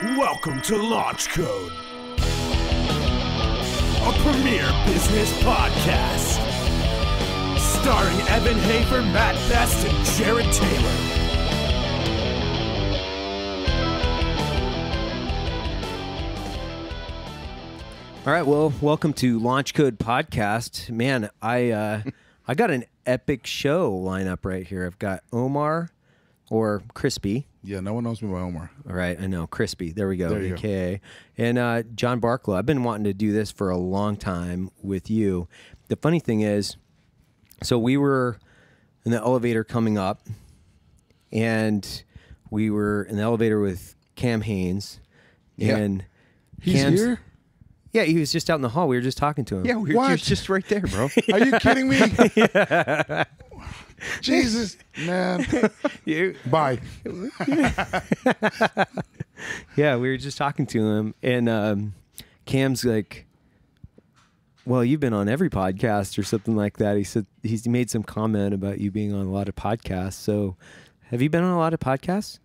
Welcome to Launch Code, a premier business podcast. Starring Evan Hafer, Matt Best, and Jared Taylor. All right, well, welcome to Launch Code Podcast. Man, I got an epic show lineup right here. I've got Omar, or Crispy. Yeah, no one knows me by Omar. All right, I know, Crispy. There we go, There you AKA. And John Barklow. I've been wanting to do this for a long time with you. The funny thing is, so we were in the elevator coming up, and we were in the elevator with Cam Haynes. Yeah. And He's Cam's, here? Yeah, he was just out in the hall. We were just talking to him. Yeah, he was just right there, bro. Are you kidding me? Jesus, man. Bye. Yeah, we were just talking to him, and Cam's like, well, you've been on every podcast or something like that. He said he's made some comment about you being on a lot of podcasts. So have you been on a lot of podcasts?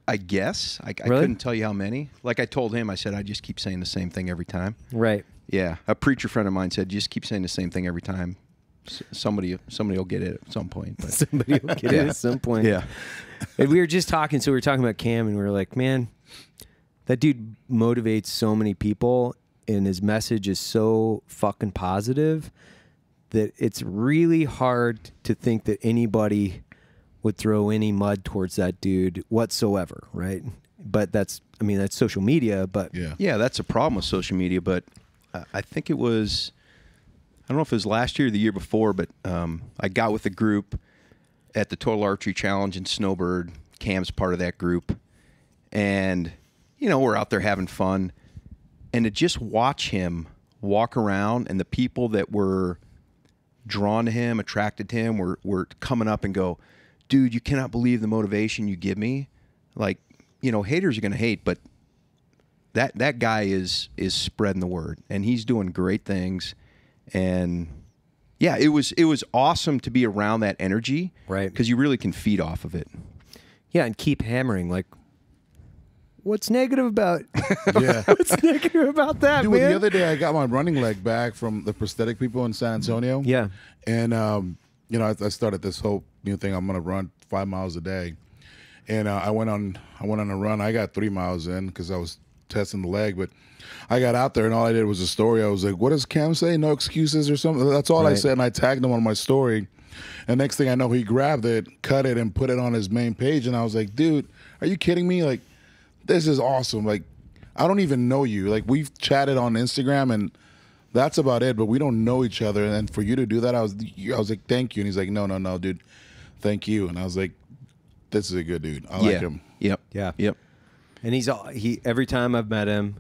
I guess. I Really? couldn't tell you how many. Like I told him, I said, I just keep saying the same thing every time. Right. Yeah. A preacher friend of mine said, just keep saying the same thing every time. Somebody will get it at some point. But. Somebody will get it at some point. Yeah. And we were just talking, so we were talking about Cam, and we were like, man, that dude motivates so many people, and his message is so fucking positive that it's really hard to think that anybody would throw any mud towards that dude whatsoever, right? But that's social media, but... Yeah, that's a problem with social media, but I think it was... I don't know if it was last year or the year before, but I got with a group at the Total Archery Challenge in Snowbird. Cam's part of that group. And, we're out there having fun. And to just watch him walk around, and the people that were drawn to him, attracted to him, were coming up and go, dude, you cannot believe the motivation you give me. Like, haters are going to hate, but that guy is spreading the word, and he's doing great things. And yeah, it was awesome to be around that energy, right? Because you really can feed off of it. Yeah, and keep hammering. Like, what's negative about? Yeah. What's negative about that, Dude, man? the other day I got my running leg back from the prosthetic people in San Antonio. Yeah. And, I started this whole new thing. I'm going to run 5 miles a day. And I went on a run. I got 3 miles in because I was testing the leg, but I got out there and all I did was a story. I was like, what does Cam say? No excuses or something? That's all I said, and I tagged him on my story. And next thing I know, he grabbed it, cut it, and put it on his main page. And I was like, dude, are you kidding me? Like, this is awesome. Like, I don't even know you. Like, we've chatted on Instagram, and that's about it, but we don't know each other. And for you to do that, I was like, thank you. And he's like, no, dude, thank you. And I was like, this is a good dude. I like him. Yep. Yeah. Yep. And he every time I've met him,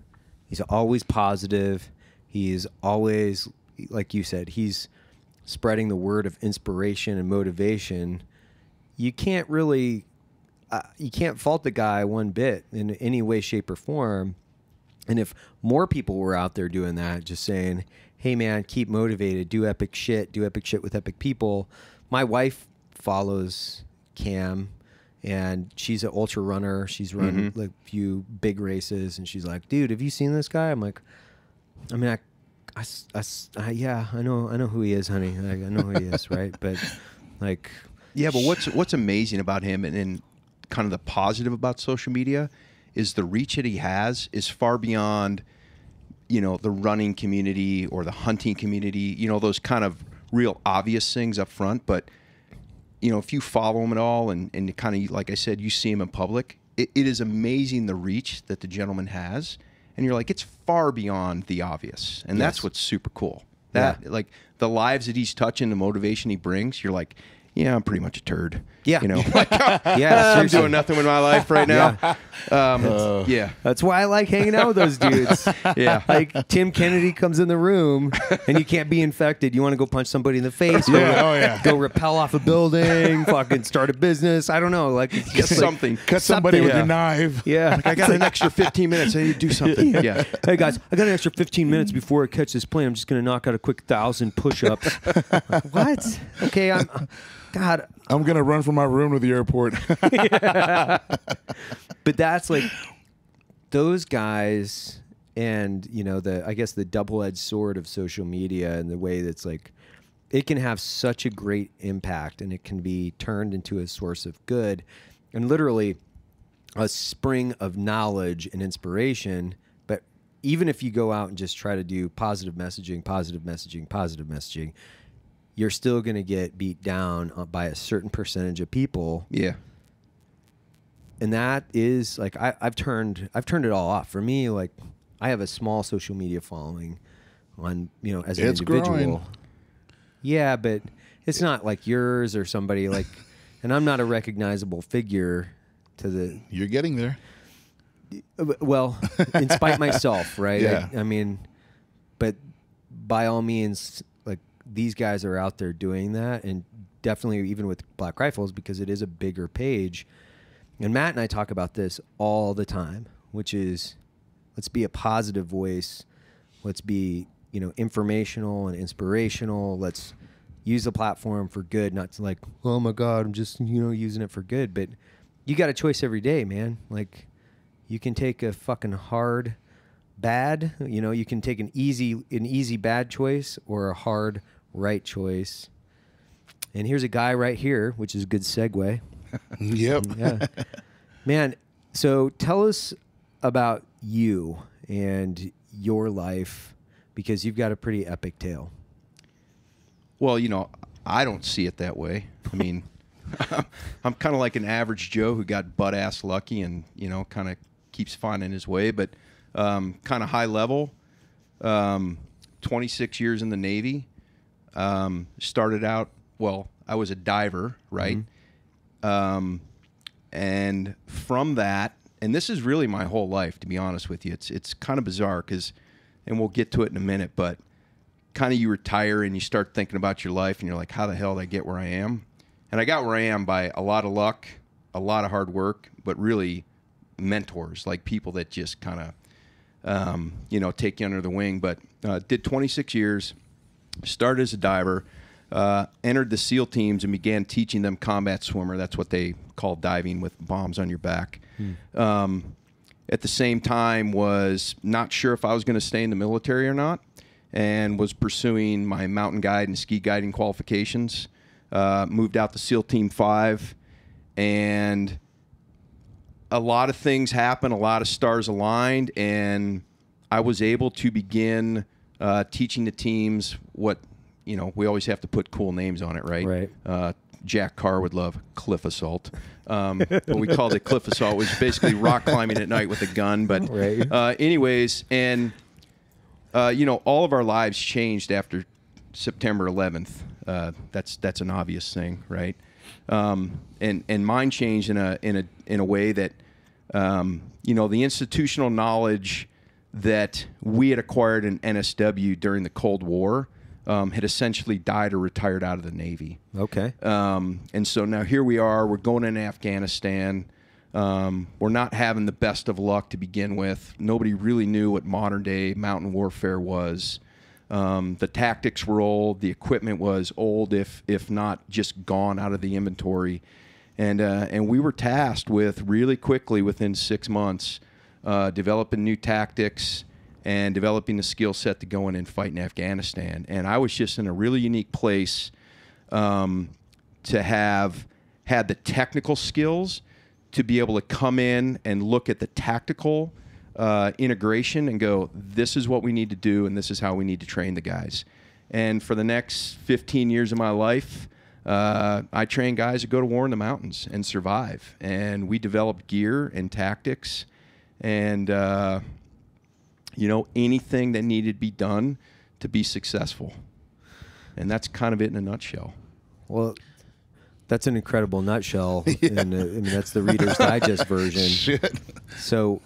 he's always positive. He's always, like you said, he's spreading the word of inspiration and motivation. You can't really, you can't fault the guy one bit in any way, shape, or form. And if more people were out there doing that, just saying, hey, man, keep motivated, do epic shit with epic people. My wife follows Cam, and she's an ultra runner. She's run like a few big races, and she's like, dude, have you seen this guy? I'm like, I mean, yeah, I know who he is, honey. I know who he is, right? But like, yeah, but what's amazing about him and kind of the positive about social media is the reach that he has is far beyond, the running community or the hunting community, those kind of real obvious things up front. But, if you follow him at all and kind of, like I said, you see him in public, it is amazing the reach that the gentleman has. And you're like, it's far beyond the obvious. And that's what's super cool. Like the lives that he's touching, the motivation he brings, you're like, yeah, I'm pretty much a turd. Yeah. Yeah, I'm doing nothing with my life right now. Yeah. That's why I like hanging out with those dudes. Yeah. Like Tim Kennedy comes in the room and you can't be infected. You want to go punch somebody in the face, go rappel off a building, fucking start a business. I don't know. Like get something. Cut somebody with your knife. Yeah. Like, I got an extra 15 minutes. I need to do something. Yeah. Hey guys, I got an extra 15 minutes before I catch this plane. I'm just going to knock out a quick 1,000 push-ups. What? Okay, God, I'm going to run from my room to the airport. But that's like those guys, and I guess the double-edged sword of social media, and the way that's like, it can have such a great impact, and it can be turned into a source of good, and literally a spring of knowledge and inspiration. But even if you go out and just try to do positive messaging, you're still going to get beat down by a certain percentage of people. Yeah. And that is like, I've turned it all off. For me, like, I have a small social media following on, as an individual. Growing. Yeah, but it's not like yours or somebody like, and I'm not a recognizable figure to the. You're getting there. Well, in spite myself, right? Yeah. I mean, but by all means, like, these guys are out there doing that, and definitely even with Black Rifles, because it is a bigger page. And Matt and I talk about this all the time, which is, let's be a positive voice. Let's be, informational and inspirational. Let's use the platform for good, not to like, oh my God, I'm just, using it for good. But you got a choice every day, man. Like, you can take a fucking hard bad, you can take an easy bad choice or a hard right choice. And here's a guy right here, which is a good segue. Yep. Yeah. Man, so tell us about you and your life, because you've got a pretty epic tale. Well, I don't see it that way. I mean, I'm kind of like an average Joe who got butt-ass lucky and, kind of keeps finding his way. But kind of high level, 26 years in the Navy. Started out, I was a diver, right? Mm-hmm. And from that, and this is really my whole life, to be honest with you. It's kind of bizarre because, and we'll get to it in a minute, but kind of you retire and you start thinking about your life and you're like, how the hell did I get where I am? And I got where I am by a lot of luck, a lot of hard work, but really mentors, like people that just kind of, take you under the wing. But did 26 years, started as a diver, entered the SEAL teams and began teaching them combat swimmer. That's what they call diving with bombs on your back. At the same time, was not sure if I was going to stay in the military or not, and was pursuing my mountain guide and ski guiding qualifications. Moved out to SEAL Team 5, and a lot of things happened, a lot of stars aligned, and I was able to begin teaching the teams what, we always have to put cool names on it, right? Right. Jack Carr would love cliff assault. But we called it cliff assault, which is basically rock climbing at night with a gun. But right. Anyways, and, all of our lives changed after September 11th. That's an obvious thing, right? And mine changed in a way that, the institutional knowledge that we had acquired in NSW during the Cold War had essentially died or retired out of the Navy. Okay. And so now here we are. We're going into Afghanistan. We're not having the best of luck to begin with. Nobody really knew what modern-day mountain warfare was. The tactics were old. The equipment was old, if not just gone out of the inventory. And we were tasked with really quickly, within 6 months, developing new tactics and developing the skill set to go in and fight in Afghanistan. And I was just in a really unique place to have had the technical skills to be able to come in and look at the tactical integration and go, this is what we need to do and this is how we need to train the guys. And for the next 15 years of my life, I trained guys to go to war in the mountains and survive. And we developed gear and tactics and anything that needed to be done to be successful. And that's kind of it in a nutshell. Well, that's an incredible nutshell. Yeah. And that's the Reader's Digest version. Shit. So,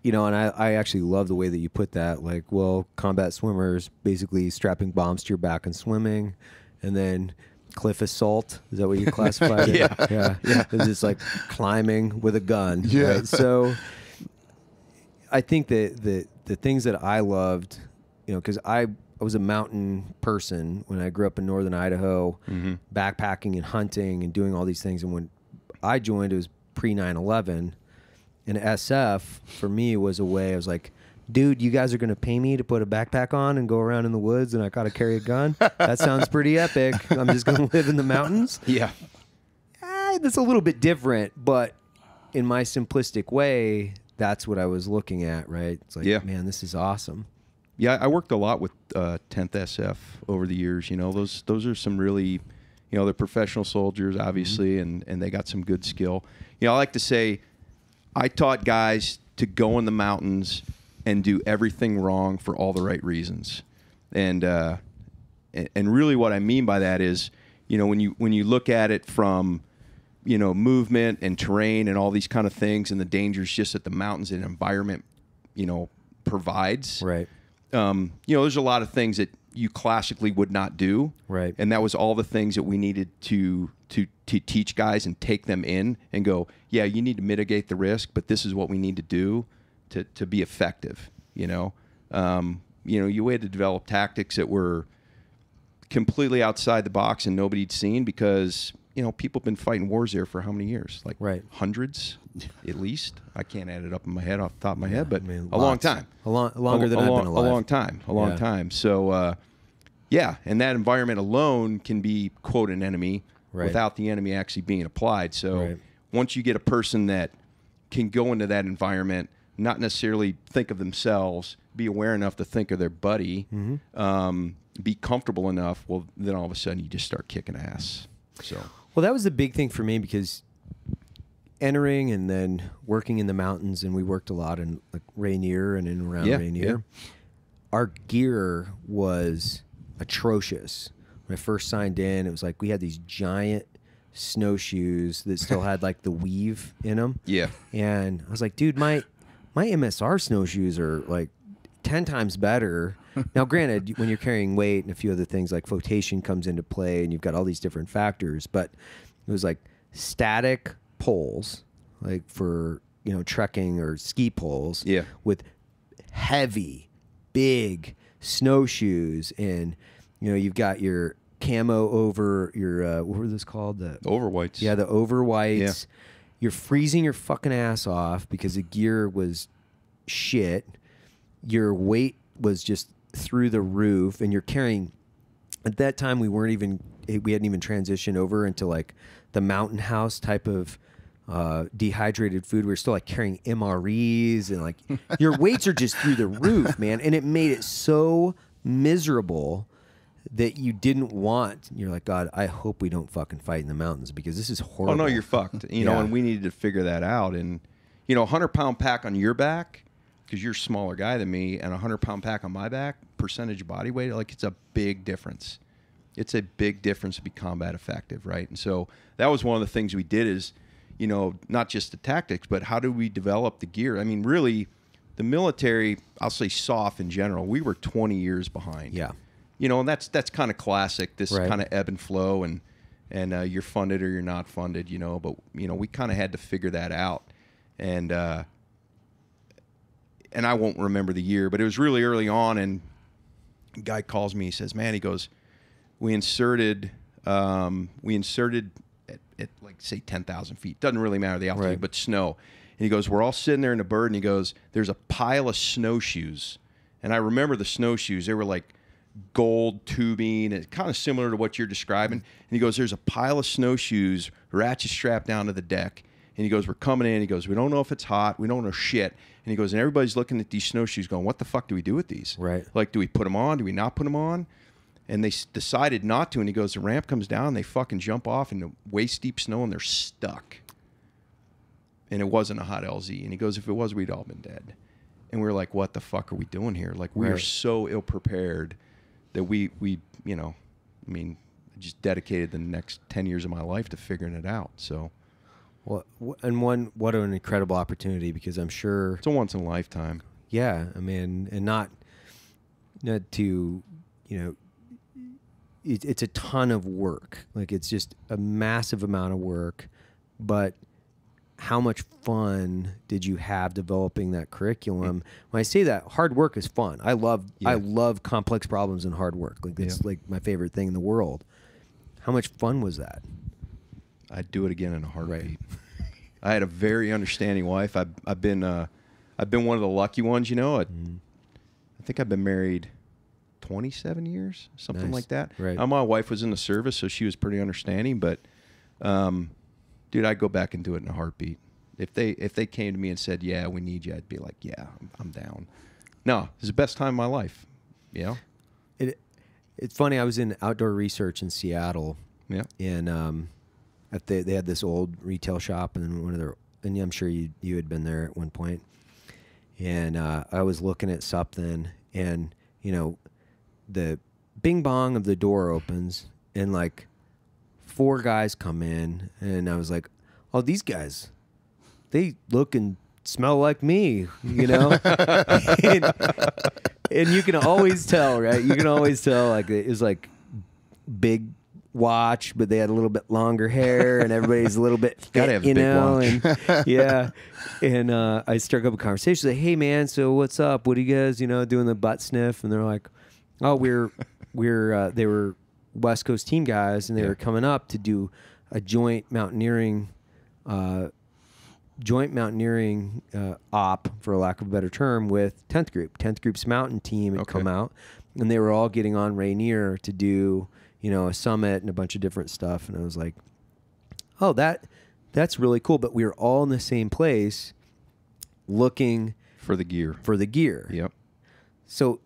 and I actually love the way that you put that. Like, well, combat swimmers basically strapping bombs to your back and swimming, and then cliff assault. Is that what you classified it? Yeah. It's just like climbing with a gun. Yeah. Right? So I think that the things that I loved, because I was a mountain person when I grew up in northern Idaho, mm-hmm. backpacking and hunting and doing all these things. And when I joined, it was pre 9/11, And SF for me was a way. I was like, dude, you guys are going to pay me to put a backpack on and go around in the woods and I got to carry a gun? That sounds pretty epic. I'm just going to live in the mountains? Yeah. That's a little bit different, but in my simplistic way, that's what I was looking at, right? It's like, man, this is awesome. Yeah, I worked a lot with 10th SF over the years. You know, those are some really, you know, they're professional soldiers, obviously, and they got some good skill. You know, I like to say I taught guys to go in the mountains and do everything wrong for all the right reasons. And really what I mean by that is, you know, when you look at it from, you know, movement and terrain and all these kind of things and the dangers just that the mountains and environment, you know, provides. Right. You know, there's a lot of things that you classically would not do. Right. And that was all the things that we needed to teach guys and take them in and go, yeah, you need to mitigate the risk, but this is what we need to do to be effective, you know. You had to develop tactics that were completely outside the box and nobody'd seen because, you know, people have been fighting wars there for how many years? Like hundreds at least. I can't add it up in my head off the top of my head, but a long time. Longer than I've been alive. A long time. A long time. So, and that environment alone can be, quote, an enemy without the enemy actually being applied. So once you get a person that can go into that environment, not necessarily think of themselves, be aware enough to think of their buddy, be comfortable enough, well, then all of a sudden you just start kicking ass. So, well, that was the big thing for me because entering and then working in the mountains, and we worked a lot in like Rainier and in and around Rainier. Our gear was atrocious. When I first signed in, it was like we had these giant snowshoes that still had like the weave in them. Yeah. And I was like, dude, my MSR snowshoes are like 10 times better. Now, granted, when you're carrying weight and a few other things like flotation comes into play and you've got all these different factors, but it was like static poles, like for, you know, trekking or ski poles with heavy, big snowshoes. And, you know, you've got your camo over your, what were those called? The overwhites. Yeah, the overwhites. Yeah. You're freezing your fucking ass off because the gear was shit. Your weight was just through the roof, and you're carrying. At that time, we hadn't even transitioned over into like the mountain house type of dehydrated food. We were still like carrying MREs, and like your weights are just through the roof, man. And it made it so miserable that you didn't want. You're like, God, I hope we don't fucking fight in the mountains because this is horrible. Oh no, you're fucked. You know, and we needed to figure that out. And you know, 100-pound pack on your back, because you're a smaller guy than me, and a 100-pound pack on my back, percentage of body weight, like it's a big difference. It's a big difference to be combat effective, right? And so that was one of the things we did is, you know, not just the tactics, but how do we develop the gear? I mean, really, the military, I'll say SOF in general, we were 20 years behind. Yeah. You know, and that's kind of classic, this kind of ebb and flow, and you're funded or you're not funded, you know, but, you know, we kind of had to figure that out. And I won't remember the year, but it was really early on, and a guy calls me, he says, man, he goes, we inserted at like, say, 10,000 feet. Doesn't really matter the altitude, but snow. And he goes, we're all sitting there in the bird, and he goes, there's a pile of snowshoes. And I remember the snowshoes. They were like gold tubing, and kind of similar to what you're describing. And he goes, there's a pile of snowshoes, ratchet strapped down to the deck. And he goes, we're coming in. He goes, we don't know if it's hot. We don't know shit. And he goes, and everybody's looking at these snowshoes going, what the fuck do we do with these? Right. Like, do we put them on? Do we not put them on? And they decided not to. And he goes, the ramp comes down, and they fucking jump off into waist deep snow, and they're stuck. And it wasn't a hot LZ. And he goes, if it was, we'd all been dead. And we were like, what the fuck are we doing here? Like, we are so ill prepared that we, you know, I mean, just dedicated the next 10 years of my life to figuring it out. So. Well, and what an incredible opportunity, because I'm sure it's a once in a lifetime. Yeah, I mean, and not to, you know, it's a ton of work. Like, it's just a massive amount of work, but how much fun did you have developing that curriculum? When I say that, hard work is fun. I love complex problems and hard work. Like, it's like my favorite thing in the world. How much fun was that? I'd do it again in a heartbeat. I had a very understanding wife. I've been one of the lucky ones, you know. I think I've been married 27 years, something Nice. like that. Right. My wife was in the service, so she was pretty understanding. But, dude, I'd go back and do it in a heartbeat. If they came to me and said, "Yeah, we need you," I'd be like, "Yeah, I'm down." No, it's the best time of my life. You know. It's funny. I was in outdoor research in Seattle. Yeah. And they had this old retail shop, and then and I'm sure you had been there at one point. And I was looking at something, and the bing bong of the door opens, and like 4 guys come in, and I was like, "Oh, these guys, they look and smell like me," and you can always tell, right? You can always tell, like it was like big watch, but they had a little bit longer hair, and everybody's a little bit fit, Gotta have a big watch. and yeah. And I struck up a conversation, like, "Hey man, so what's up? What are you guys, doing the butt sniff?" And they're like, "Oh, they were West Coast team guys, and they were coming up to do a joint mountaineering op, for lack of a better term, with 10th Group. 10th Group's mountain team had come out, and they were all getting on Rainier to do, a summit and a bunch of different stuff." And I was like, "Oh, that's really cool." But we were all in the same place looking For the gear. Yep. So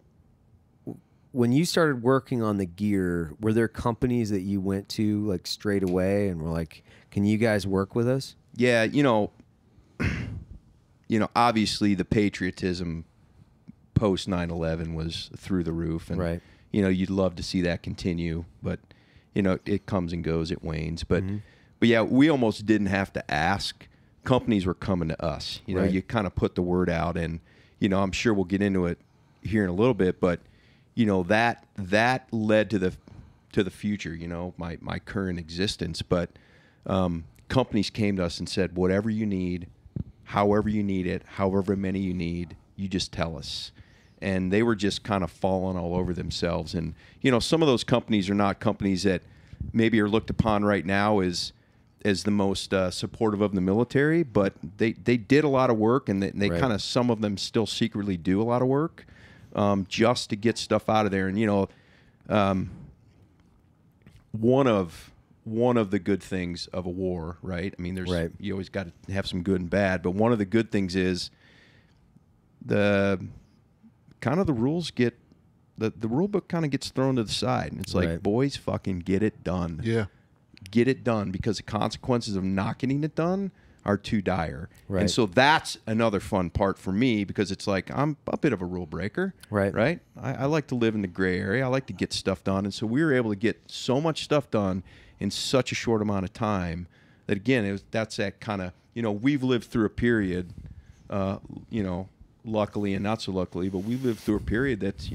when you started working on the gear, were there companies that you went to like straight away and were like, "Can you guys work with us?" Yeah, obviously the patriotism post 9/11 was through the roof, and Right. You'd love to see that continue, but it comes and goes, it wanes. But yeah, we almost didn't have to ask. Companies were coming to us. Right. You kind of put the word out, and I'm sure we'll get into it here in a little bit, but that led to the future. My current existence, but companies came to us and said, "Whatever you need, however you need it, however many you need, you just tell us." And they were just kind of falling all over themselves. And, some of those companies are not companies that maybe are looked upon right now as the most supportive of the military, but they did a lot of work, and they Right. kind of, some of them still secretly do a lot of work just to get stuff out of there. And, one of the good things of a war, right? I mean, Right. you always got to have some good and bad, but one of the good things is the rules get the rule book kind of gets thrown to the side, and it's like, Right. boys, fucking get it done. Yeah. Get it done, because the consequences of not getting it done are too dire. Right. And so that's another fun part for me, because it's like, I'm a bit of a rule breaker. Right. I like to live in the gray area. I like to get stuff done. And so we were able to get so much stuff done in such a short amount of time that, again, that's that kind of, we've lived through a period, luckily and not so luckily, but we lived through a period that's,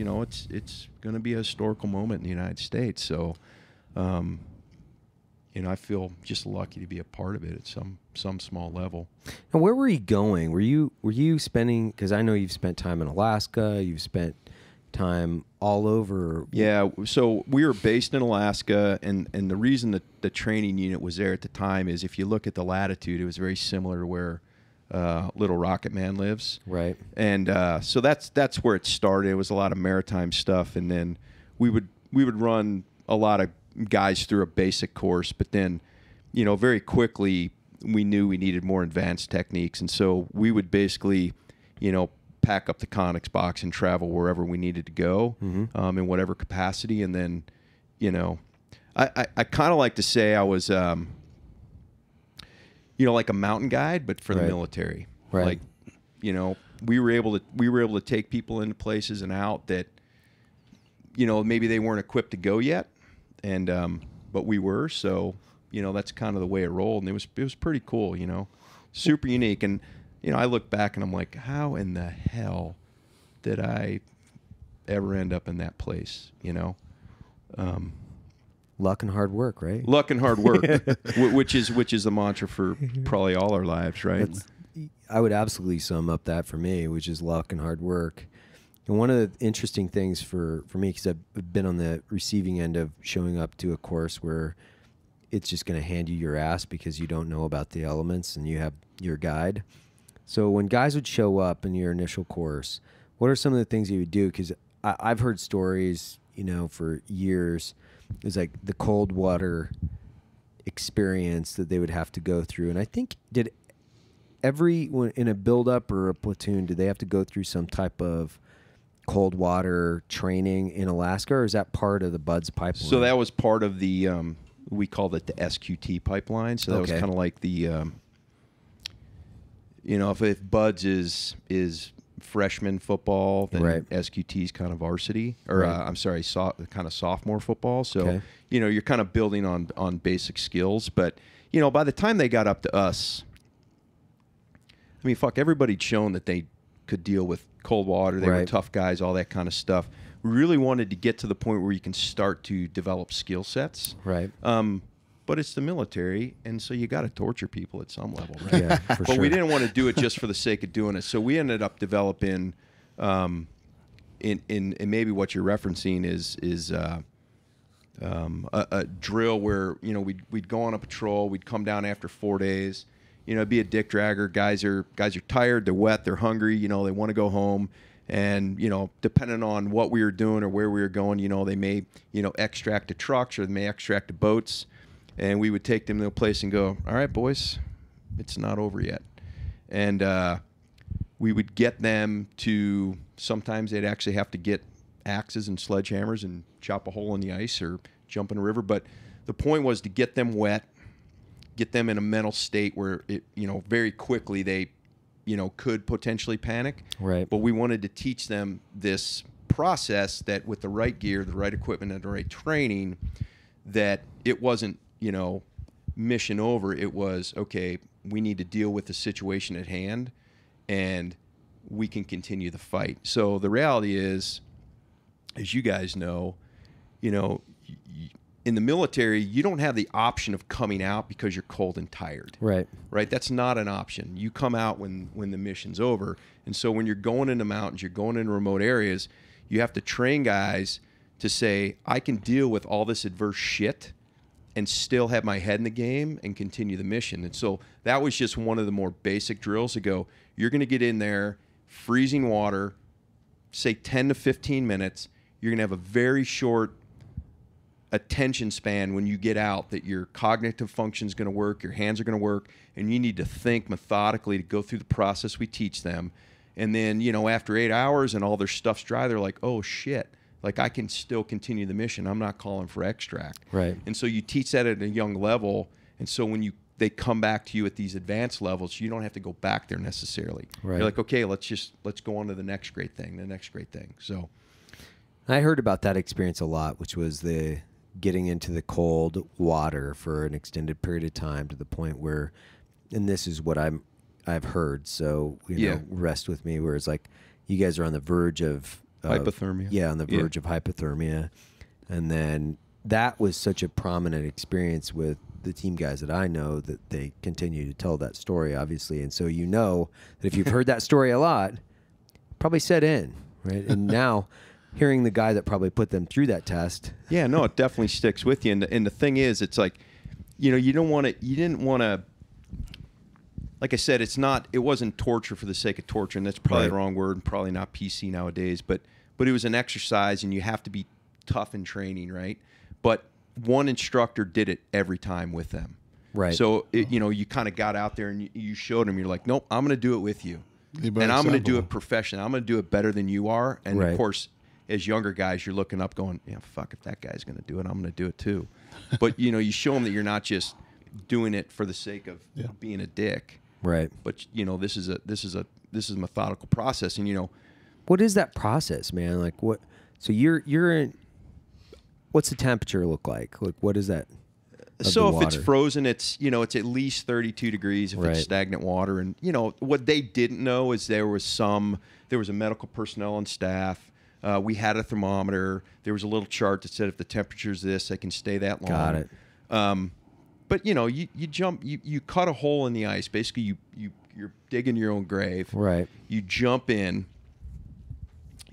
it's going to be a historical moment in the United States. So, I feel just lucky to be a part of it at some small level. And where were you going? Were you spending? Because I know you've spent time in Alaska. You've spent time all over. Yeah. So we were based in Alaska, and the reason that the training unit was there at the time is, if you look at the latitude, it was very similar to where Little Rocket Man lives. Right. And so that's where it started. It was a lot of maritime stuff, and then we would run a lot of guys through a basic course, but then, very quickly we knew we needed more advanced techniques, and so we would basically, pack up the Connex box and travel wherever we needed to go, in whatever capacity. And then, I kind of like to say I was, like a mountain guide, but for the Right. military. Right. Like, we were able to take people into places and out that, maybe they weren't equipped to go yet, and but we were. So, that's kind of the way it rolled, and it was pretty cool. Super unique. And I look back and I'm like, how in the hell did I ever end up in that place? Luck and hard work, right? Luck and hard work, which is the mantra for probably all our lives, right? I would absolutely sum up that for me, which is luck and hard work. And one of the interesting things for me, because I've been on the receiving end of showing up to a course where it's just going to hand you your ass because you don't know about the elements and you have your guide. So when guys would show up in your initial course, what are some of the things you would do? Because I've heard stories, for years. It's like the cold water experience that they would have to go through. And I think, did in a build-up or a platoon, did they have to go through some type of cold water training in Alaska, or is that part of the BUDS pipeline? So that was part of the, we called it the SQT pipeline. So that was kind of like the, if BUDS is freshman football, then SQT is kind of varsity, or I'm sorry, kind of sophomore football. So, you're kind of building on basic skills. But, by the time they got up to us, I mean, everybody'd shown that they could deal with cold water. They were tough guys, all that kind of stuff. We really wanted to get to the point where you can start to develop skill sets. Right. But it's the military, and so you got to torture people at some level, right? Yeah, for but sure. we didn't want to do it just for the sake of doing it. So we ended up developing, in maybe what you're referencing is a drill where we'd go on a patrol, we'd come down after 4 days. It'd be a dick dragger. Guys are tired, they're wet, they're hungry. They want to go home. And, depending on what we were doing or where we were going, they may, extract the trucks or they may extract the boats. And we would take them to a place and go, all right, boys, it's not over yet. And we would get them to, sometimes they'd actually have to get axes and sledgehammers and chop a hole in the ice or jump in a river. But the point was to get them wet, get them in a mental state where, very quickly they, could potentially panic. Right. But we wanted to teach them this process that with the right gear, the right equipment, and the right training, that it wasn't, mission over. It was, okay, we need to deal with the situation at hand and we can continue the fight. So the reality is, as you guys know, in the military, you don't have the option of coming out because you're cold and tired. Right. Right? That's not an option. You come out when the mission's over. And so when you're going into mountains, you're going into remote areas, you have to train guys to say, I can deal with all this adverse shit and still have my head in the game and continue the mission. And so that was just one of the more basic drills to go, you're going to get in there, freezing water, say 10 to 15 minutes. You're going to have a very short attention span when you get out, that your cognitive function is going to work, your hands are going to work, and you need to think methodically to go through the process we teach them. And then, after 8 hours and all their stuff's dry, they're like, oh, shit. Like, I can still continue the mission. I'm not calling for extract. Right. And so you teach that at a young level. And so when they come back to you at these advanced levels, you don't have to go back there necessarily. Right. You're like, okay, let's go on to the next great thing, So I heard about that experience a lot, which was the getting into the cold water for an extended period of time to the point where, and this is what I've heard, so rest with me, where it's like you guys are on the verge of hypothermia. Yeah, on the verge of hypothermia. And then that was such a prominent experience with the team guys that I know that they continue to tell that story, obviously. And so that if you've heard that story a lot, probably set in, right? And now hearing the guy that probably put them through that test. Yeah, no, it definitely sticks with you. And the thing is, it's like, you didn't want to, like I said, it wasn't torture for the sake of torture, and that's probably the wrong word and probably not PC nowadays, but it was an exercise, and you have to be tough in training, right? But one instructor did it every time with them. Right. So, you kind of got out there and you showed them, you're like, nope, I'm going to do it with you. And I'm going to do it professionally. I'm going to do it better than you are. And, of course, as younger guys, you're looking up going, yeah, fuck, if that guy's going to do it, I'm going to do it too. But, you show them that you're not just doing it for the sake of being a dick. Right. But this is a methodical process, and what is that process, man? Like what? So you're in. What's the temperature look like? Like what is that? So if it's frozen, it's it's at least 32 degrees. If it's stagnant water, and what they didn't know is there was a medical personnel on staff. We had a thermometer. There was a little chart that said if the temperature's this, they can stay that long. Got it. But you jump, you cut a hole in the ice. Basically, you're digging your own grave. Right. You jump in.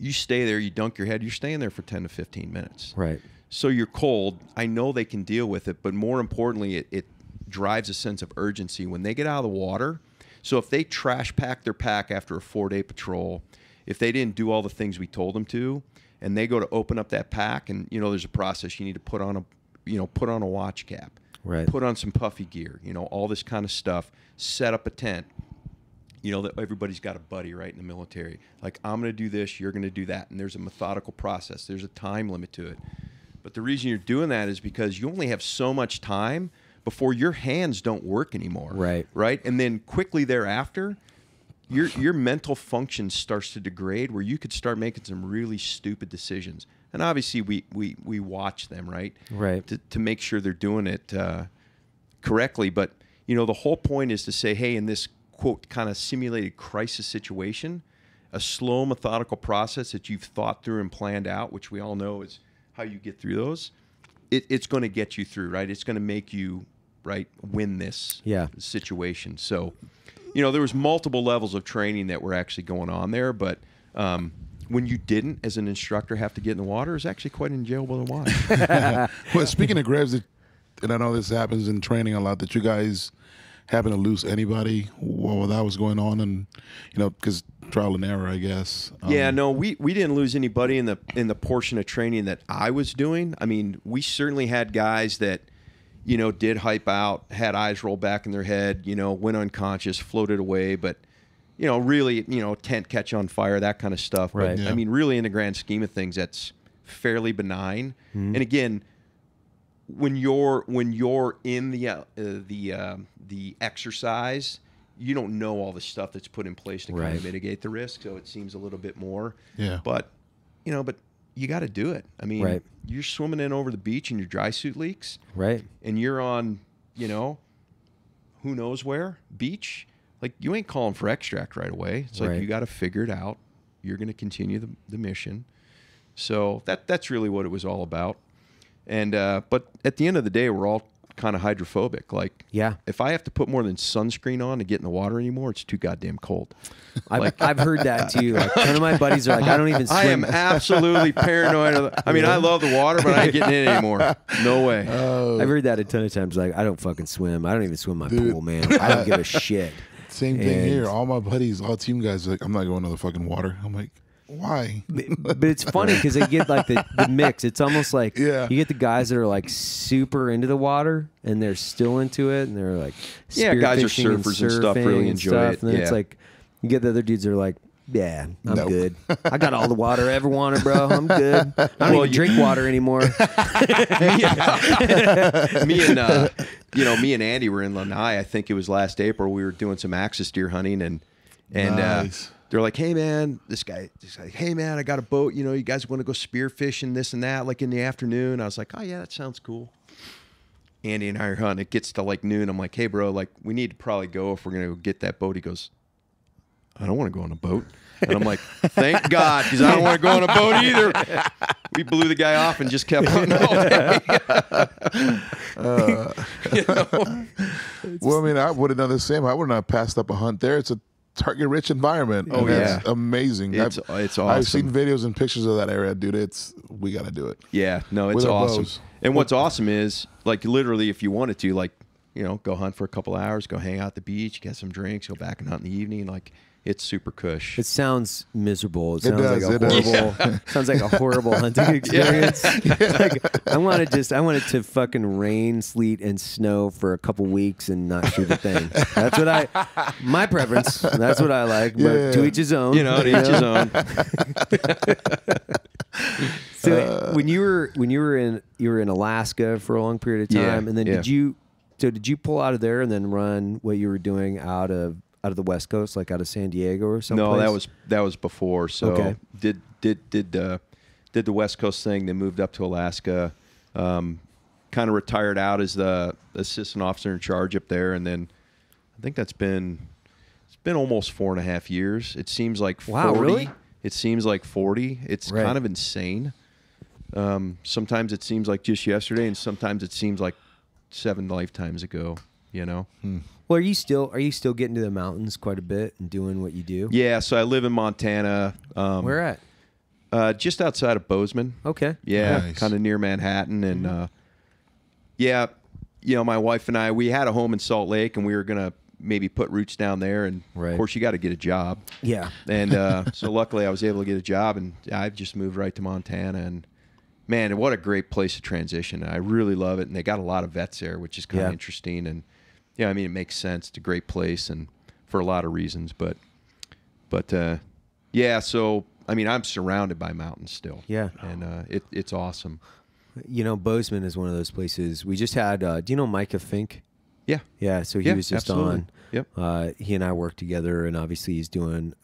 You stay there. You dunk your head. You're staying there for 10 to 15 minutes. Right. So you're cold. I know they can deal with it, but more importantly, it drives a sense of urgency when they get out of the water. So if they trash pack their pack after a 4-day patrol, if they didn't do all the things we told them to, and they go to open up that pack, and there's a process. You need to put on a watch cap, right? Put on some puffy gear, all this kind of stuff. Set up a tent. That everybody's got a buddy, right, in the military. Like, I'm going to do this, you're going to do that, and there's a methodical process. There's a time limit to it. But the reason you're doing that is because you only have so much time before your hands don't work anymore. Right? And then quickly thereafter, your mental function starts to degrade where you could start making some really stupid decisions. And obviously we watch them, right? Right. To make sure they're doing it correctly. But, the whole point is to say, hey, in this, quote, kind of simulated crisis situation, a slow, methodical process that you've thought through and planned out, which we all know is how you get through those, it's going to get you through, right? It's going to make you, right, win this situation. So, there was multiple levels of training that were actually going on there, but when you didn't, as an instructor, have to get in the water, it's actually quite enjoyable to watch. Well, speaking of grabs, and I know this happens in training a lot, that you guys happen to lose anybody while that was going on, and because trial and error, I guess. Yeah, no, we didn't lose anybody in the portion of training that I was doing. I mean, we certainly had guys that did hype out, had eyes roll back in their head, went unconscious, floated away, but really, tent catch on fire, that kind of stuff. Right. But Yeah. I mean, really, in the grand scheme of things, that's fairly benign. Mm-hmm. And again, when you're in the exercise, you don't know all the stuff that's put in place to kind of mitigate the risk, so it seems a little bit more. Yeah. But but you got to do it. I mean, you're swimming in over the beach and your dry suit leaks, Right. and you're on who knows where beach. Like, you ain't calling for extract right away. It's like, you got to figure it out. You're going to continue the mission. So that's really what it was all about. And but at the end of the day, we're all kind of hydrophobic. Like, if I have to put more than sunscreen on to get in the water anymore, it's too goddamn cold. I've heard that too. Like, one of my buddies are like, I don't even swim. I am absolutely paranoid. I mean, I love the water, but I ain't getting in anymore. No way. I've heard that a ton of times. Like, I don't fucking swim. I don't even swim my pool, man. I don't give a shit. Same thing here. All my buddies, all team guys, are like, I'm not going to the fucking water. I'm like, why? But it's funny because they get like the mix. It's almost like you get the guys that are like super into the water and they're still into it, and they're like guys are spearfishing surfers and stuff, really enjoy it. And then it's like you get the other dudes that are like, yeah, I'm good. I got all the water I ever wanted, bro. I'm good. I don't even drink water anymore. Me and Andy were in Lanai. I think it was last April. We were doing some axis deer hunting, and Nice. they're like, hey man, this guy, hey man, I got a boat. You guys want to go spearfishing, this and that, like in the afternoon? I was like, oh yeah, that sounds cool. Andy and I are hunting. It gets to like noon. I'm like, hey bro, like we need to probably go if we're gonna go get that boat. He goes, I don't want to go on a boat. And I'm like, thank God, because I don't want to go on a boat either. We blew the guy off and just kept hunting all day. Well, I mean, I would have done the same. I would not have passed up a hunt there. It's a target-rich environment. Oh, It's amazing. It's awesome. I've seen videos and pictures of that area, dude. We got to do it. Yeah, no, it's With our awesome. bows. And what's awesome is, like, literally, if you wanted to, like, go hunt for a couple hours, go hang out at the beach, get some drinks, go back and hunt in the evening. Like, it's super cush. It sounds miserable. It does, sounds like a horrible. Sounds like a horrible hunting experience. Like, I wanted to fucking rain, sleet, and snow for a couple weeks and not shoot a thing. That's what my preference. That's what I like. But to each his own. To each his own. So when you were in Alaska for a long period of time, and then did you pull out of there and then run what you were doing out of the West Coast, like out of San Diego or something? No, that was before. So did the West Coast thing, then moved up to Alaska, kind of retired out as the assistant officer in charge up there, and then I think it's been almost 4.5 years. It seems like 40. Wow, really? It seems like 40. It's kind of insane. Sometimes it seems like just yesterday, and sometimes it seems like 7 lifetimes ago. Well, are you still getting to the mountains quite a bit and doing what you do? Yeah, so I live in Montana. Where at? Just outside of Bozeman. Okay. Yeah, Nice. kind of near Manhattan. And yeah, my wife and I, we had a home in Salt Lake, and we were going to maybe put roots down there. And, Right. of course, you got to get a job. Yeah. And so luckily I was able to get a job, and I've just moved right to Montana. And, man, what a great place to transition. I really love it. And they got a lot of vets there, which is kind of interesting. And, yeah, I mean, it makes sense. It's a great place and for a lot of reasons. But yeah, so, I mean, I'm surrounded by mountains still. Yeah. And it's awesome. Bozeman is one of those places. We just had, do you know Micah Fink? Yeah. Yeah, so he Yeah, was just absolutely. on. Yep. He and I work together, and obviously he's doing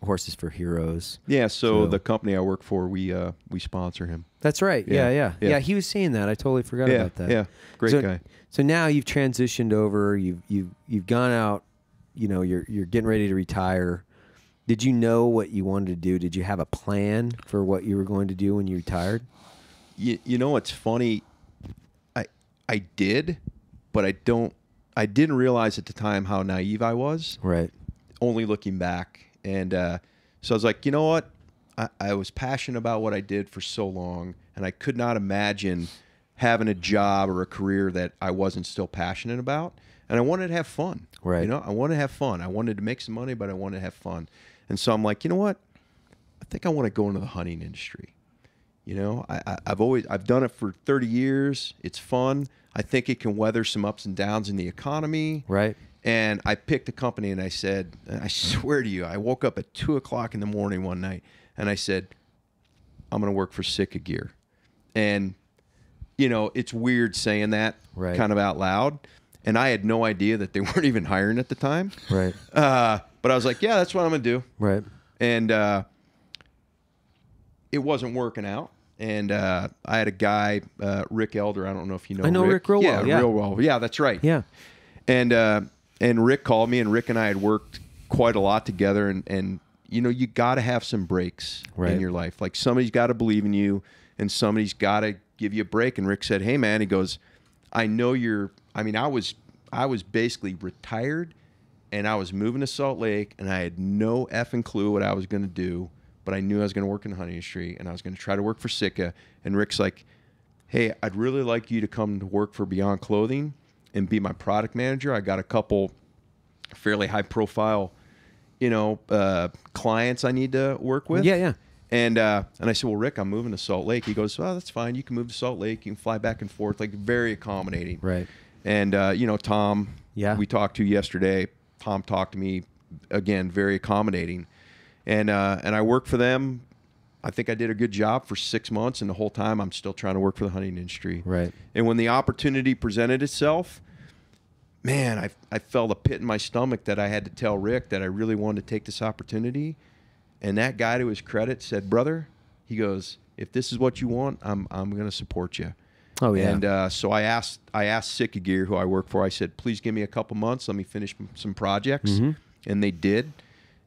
Horses for Heroes. Yeah, so the company I work for, we sponsor him. That's right. Yeah. Yeah, he was saying that. I totally forgot Yeah, about that. yeah. Great guy. So now you've transitioned over. You've gone out. You're getting ready to retire. Did you know what you wanted to do? Did you have a plan for what you were going to do when you retired? You know, it's funny. I did, but I didn't realize at the time how naive I was. Right. Only looking back. And so I was like, you know what? I was passionate about what I did for so long, and I could not imagine having a job or a career that I wasn't still passionate about. And I wanted to have fun. Right. I wanted to have fun. I wanted to make some money, but I wanted to have fun. And so I'm like, you know what? I think I want to go into the hunting industry. I've done it for 30 years. It's fun. I think it can weather some ups and downs in the economy. Right. And I picked a company, and I said, I swear to you, I woke up at 2:00 in the morning one night, and I said, I'm going to work for Sitka Gear. And, it's weird saying that kind of out loud. And I had no idea that they weren't even hiring at the time. Right. But I was like, yeah, that's what I'm going to do. Right. And it wasn't working out. And I had a guy, Rick Elder. I don't know if you know. I know Rick real well. Yeah, real well. Yeah, that's right. Yeah. And Rick called me, and Rick and I had worked quite a lot together. And you got to have some breaks in your life. Like, somebody's got to believe in you, and somebody's got to give you a break. And Rick said, hey, man, he goes, I know I was basically retired, and I was moving to Salt Lake, and I had no effing clue what I was going to do, but I knew I was going to work in the hunting industry, and I was going to try to work for Sitka. And Rick's like, hey, I'd really like you to come to work for Beyond Clothing and be my product manager. I got a couple fairly high-profile, clients I need to work with. Yeah. And I said, well, Rick, I'm moving to Salt Lake. He goes, well, that's fine. You can move to Salt Lake. You can fly back and forth. Like, very accommodating. Right. And, Tom, we talked to yesterday. Tom talked to me, again, very accommodating. And I worked for them. I think I did a good job for 6 months, and the whole time I'm still trying to work for the hunting industry. Right. And when the opportunity presented itself, man, I felt a pit in my stomach that I had to tell Rick that I really wanted to take this opportunity. And that guy, to his credit, said, brother, he goes, if this is what you want, I'm going to support you. Oh, yeah. And so I asked Sitka Gear, who I work for, I said, please give me a couple months. Let me finish some projects. Mm-hmm. And they did.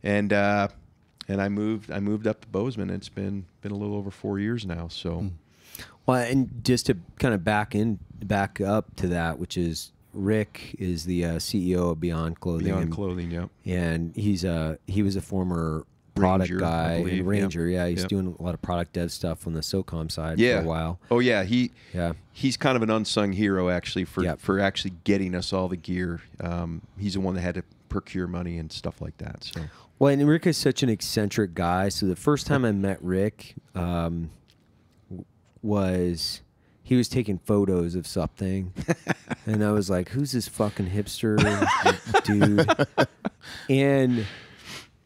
And I moved up to Bozeman. It's been a little over 4 years now. So, well, and just to kind of back up to that, which is Rick is the CEO of Beyond Clothing. Beyond Clothing, yep. And he was a former product Ranger, guy and Ranger. Yep. Yeah, he's yep. doing a lot of product dev stuff on the SOCOM side for a while. Oh yeah, he's kind of an unsung hero actually for actually getting us all the gear. He's the one that had to procure money and stuff like that. So. Well, and Rick is such an eccentric guy. So the first time I met Rick was he was taking photos of something, and I was like, "Who's this fucking hipster dude?"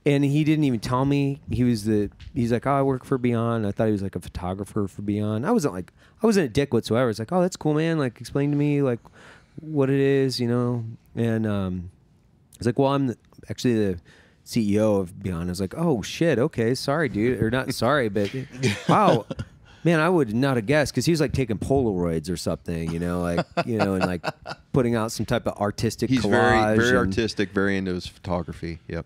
And he didn't even tell me. He's like, "Oh, I work for Beyond." I thought he was like a photographer for Beyond. I wasn't a dick whatsoever. It's like, "Oh, that's cool, man. Like, explain to me like what it is, And I was like, "Well, I'm actually the CEO of Beyond." I was like, "Oh shit, okay, sorry, dude, or not sorry, but wow, man, I would not have guessed," because he was like taking Polaroids or something, and like putting out some type of artistic He's collage. very artistic, very into his photography. Yep.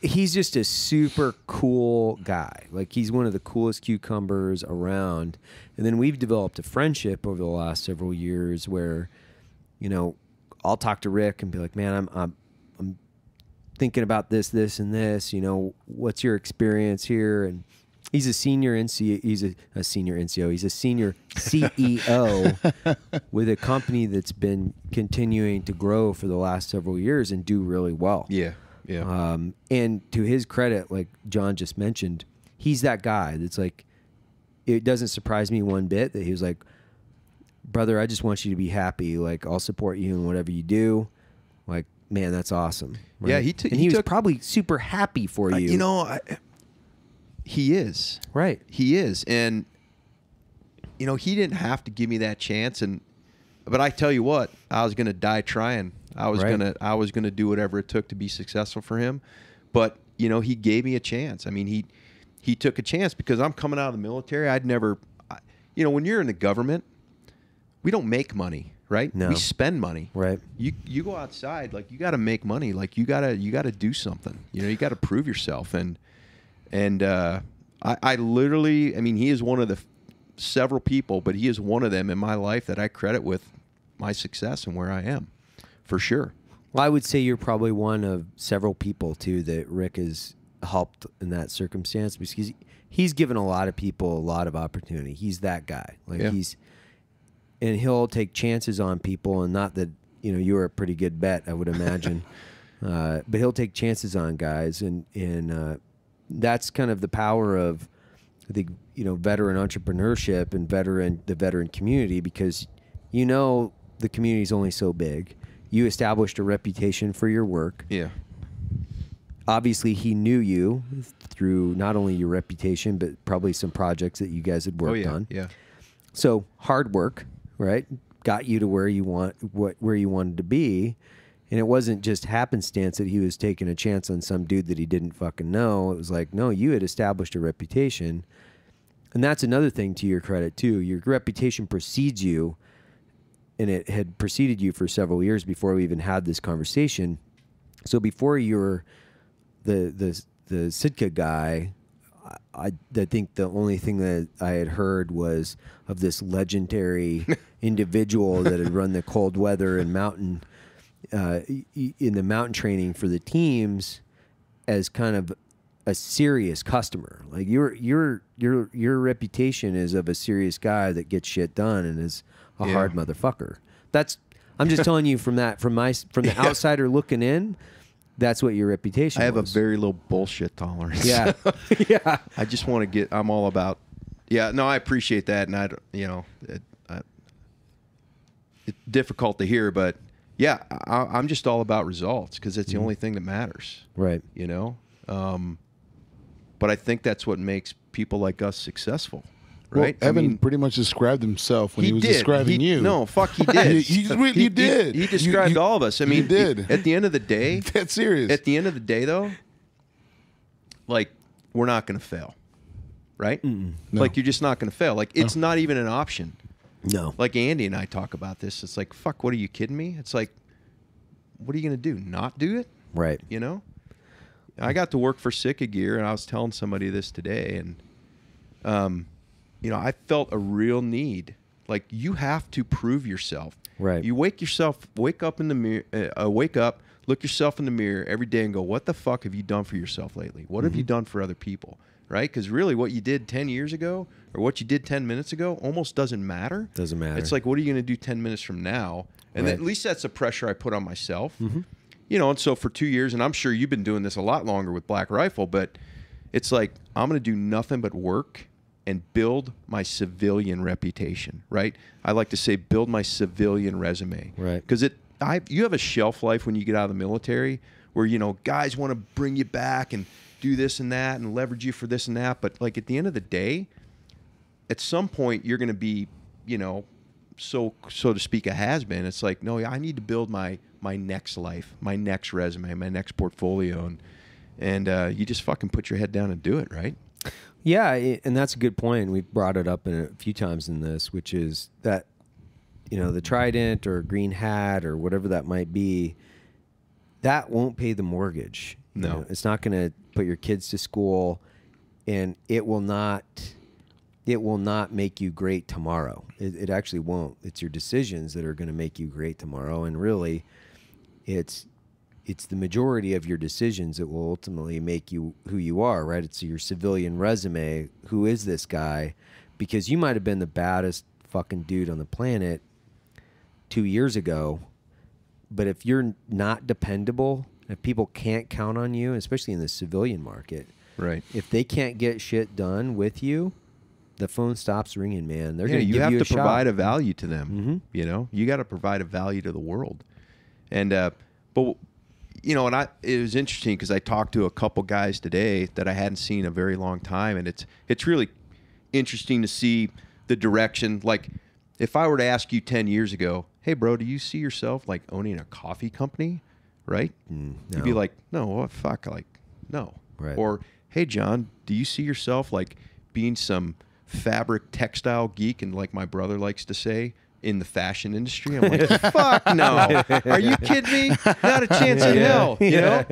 He's just a super cool guy. Like, he's one of the coolest cucumbers around. And then we've developed a friendship over the last several years where, I'll talk to Rick and be like, "Man, I'm thinking about this, and this. What's your experience here?" And He's a senior NCO. He's a senior NCO. He's a senior CEO with a company that's been continuing to grow for the last several years and do really well. Yeah. And to his credit, like John just mentioned, he's that guy that's like, it doesn't surprise me one bit that he was like, brother, I just want you to be happy. Like, I'll support you in whatever you do. Like, man, that's awesome. Right? Yeah, he was probably super happy for you. You know, he is. Right. He is. And, you know, he didn't have to give me that chance. But I tell you what, I was going to die trying. I was going to do whatever it took to be successful for him. But, you know, he gave me a chance. I mean, he took a chance because I'm coming out of the military. You know, when you're in the government, we don't make money, right? No. We spend money. Right. You go outside, like, you got to make money. Like, you got to do something. You know, you got to prove yourself. And I literally, I mean, he is one of the several people, but he is one of them in my life that I credit with my success and where I am, for sure. Well, I would say you're probably one of several people, too, that Rick has helped in that circumstance because he's given a lot of people a lot of opportunity. He's that guy. Like, yeah. And he'll take chances on people, and not that, you know, you're a pretty good bet, I would imagine. But he'll take chances on guys, and that's kind of the power of the, you know, veteran entrepreneurship and the veteran community, because, you know, the community's only so big. You established a reputation for your work. Yeah. Obviously, he knew you through not only your reputation, but probably some projects that you guys had worked on. Yeah. So hard work, right, got you to where you wanted to be. And it wasn't just happenstance that he was taking a chance on some dude that he didn't fucking know. It was like, no, you had established a reputation. And that's another thing to your credit, too. Your reputation precedes you, and it had preceded you for several years before we even had this conversation. So before you were the Sitka guy, I think the only thing that I had heard was of this legendary individual that had run the cold weather and mountain in the mountain training for the teams as kind of a serious customer. Like your reputation is of a serious guy that gets shit done and is a hard motherfucker. I'm just telling you from the outsider looking in. That's what your reputation I have was. a very low bullshit tolerance. Yeah. Yeah. I just want to I'm all about, I appreciate that. And it's difficult to hear, but I'm just all about results because it's the only thing that matters. Right. You know? But I think that's what makes people like us successful. Right? Well, Evan pretty much described himself when he was describing you. No, fuck, he did. He did. He described all of us. I mean, he did. At the end of the day, that's serious. At the end of the day, though, like, we're not going to fail, right? No. Like, you're just not going to fail. Like, it's not even an option. No. Like, Andy and I talk about this. It's like, fuck, what are you kidding me? It's like, what are you going to do? Not do it? Right. You know? I got to work for Sitka Gear, and I was telling somebody this today, and you know, I felt a real need. Like, you have to prove yourself. Right. You wake up in the mirror, look yourself in the mirror every day and go, what the fuck have you done for yourself lately? What have you done for other people? Right? Because really what you did 10 years ago or what you did 10 minutes ago almost doesn't matter. Doesn't matter. It's like, what are you going to do 10 minutes from now? And then, at least that's the pressure I put on myself. You know, and so for 2 years, and I'm sure you've been doing this a lot longer with Black Rifle, but it's like, I'm going to do nothing but work and build my civilian reputation, right? I like to say build my civilian resume. Right. Because you have a shelf life when you get out of the military where, you know, guys want to bring you back and do this and that and leverage you for this and that. But, like, at the end of the day, at some point you're going to be, you know, so to speak, a has-been. It's like, no, I need to build my next life, my next resume, my next portfolio. And you just fucking put your head down and do it, right? Yeah, and that's a good point. We've brought it up a few times in this, which is that, you know, the Trident or Green Hat or whatever that might be, that won't pay the mortgage. No. You know, it's not going to put your kids to school, and it will not make you great tomorrow. It actually won't. It's your decisions that are going to make you great tomorrow, and really, it's it's the majority of your decisions that will ultimately make you who you are, right? It's your civilian resume. Who is this guy? Because you might have been the baddest fucking dude on the planet 2 years ago, but if you're not dependable, if people can't count on you, especially in the civilian market, right? If they can't get shit done with you, the phone stops ringing, man. They're Yeah, going to you give have you to a shot. provide a value to them. Mhm. You know, you got to provide a value to the world. And but you know, and it was interesting because I talked to a couple guys today that I hadn't seen in a very long time, and it's really interesting to see the direction. Like, if I were to ask you 10 years ago, hey, bro, do you see yourself like owning a coffee company? Right? No. You'd be like, no, what fuck? Like, no. Right. Or, hey, John, do you see yourself like being some fabric textile geek, and like my brother likes to say, in the fashion industry? I'm like, fuck no. Are you kidding me? Not a chance in hell, you know?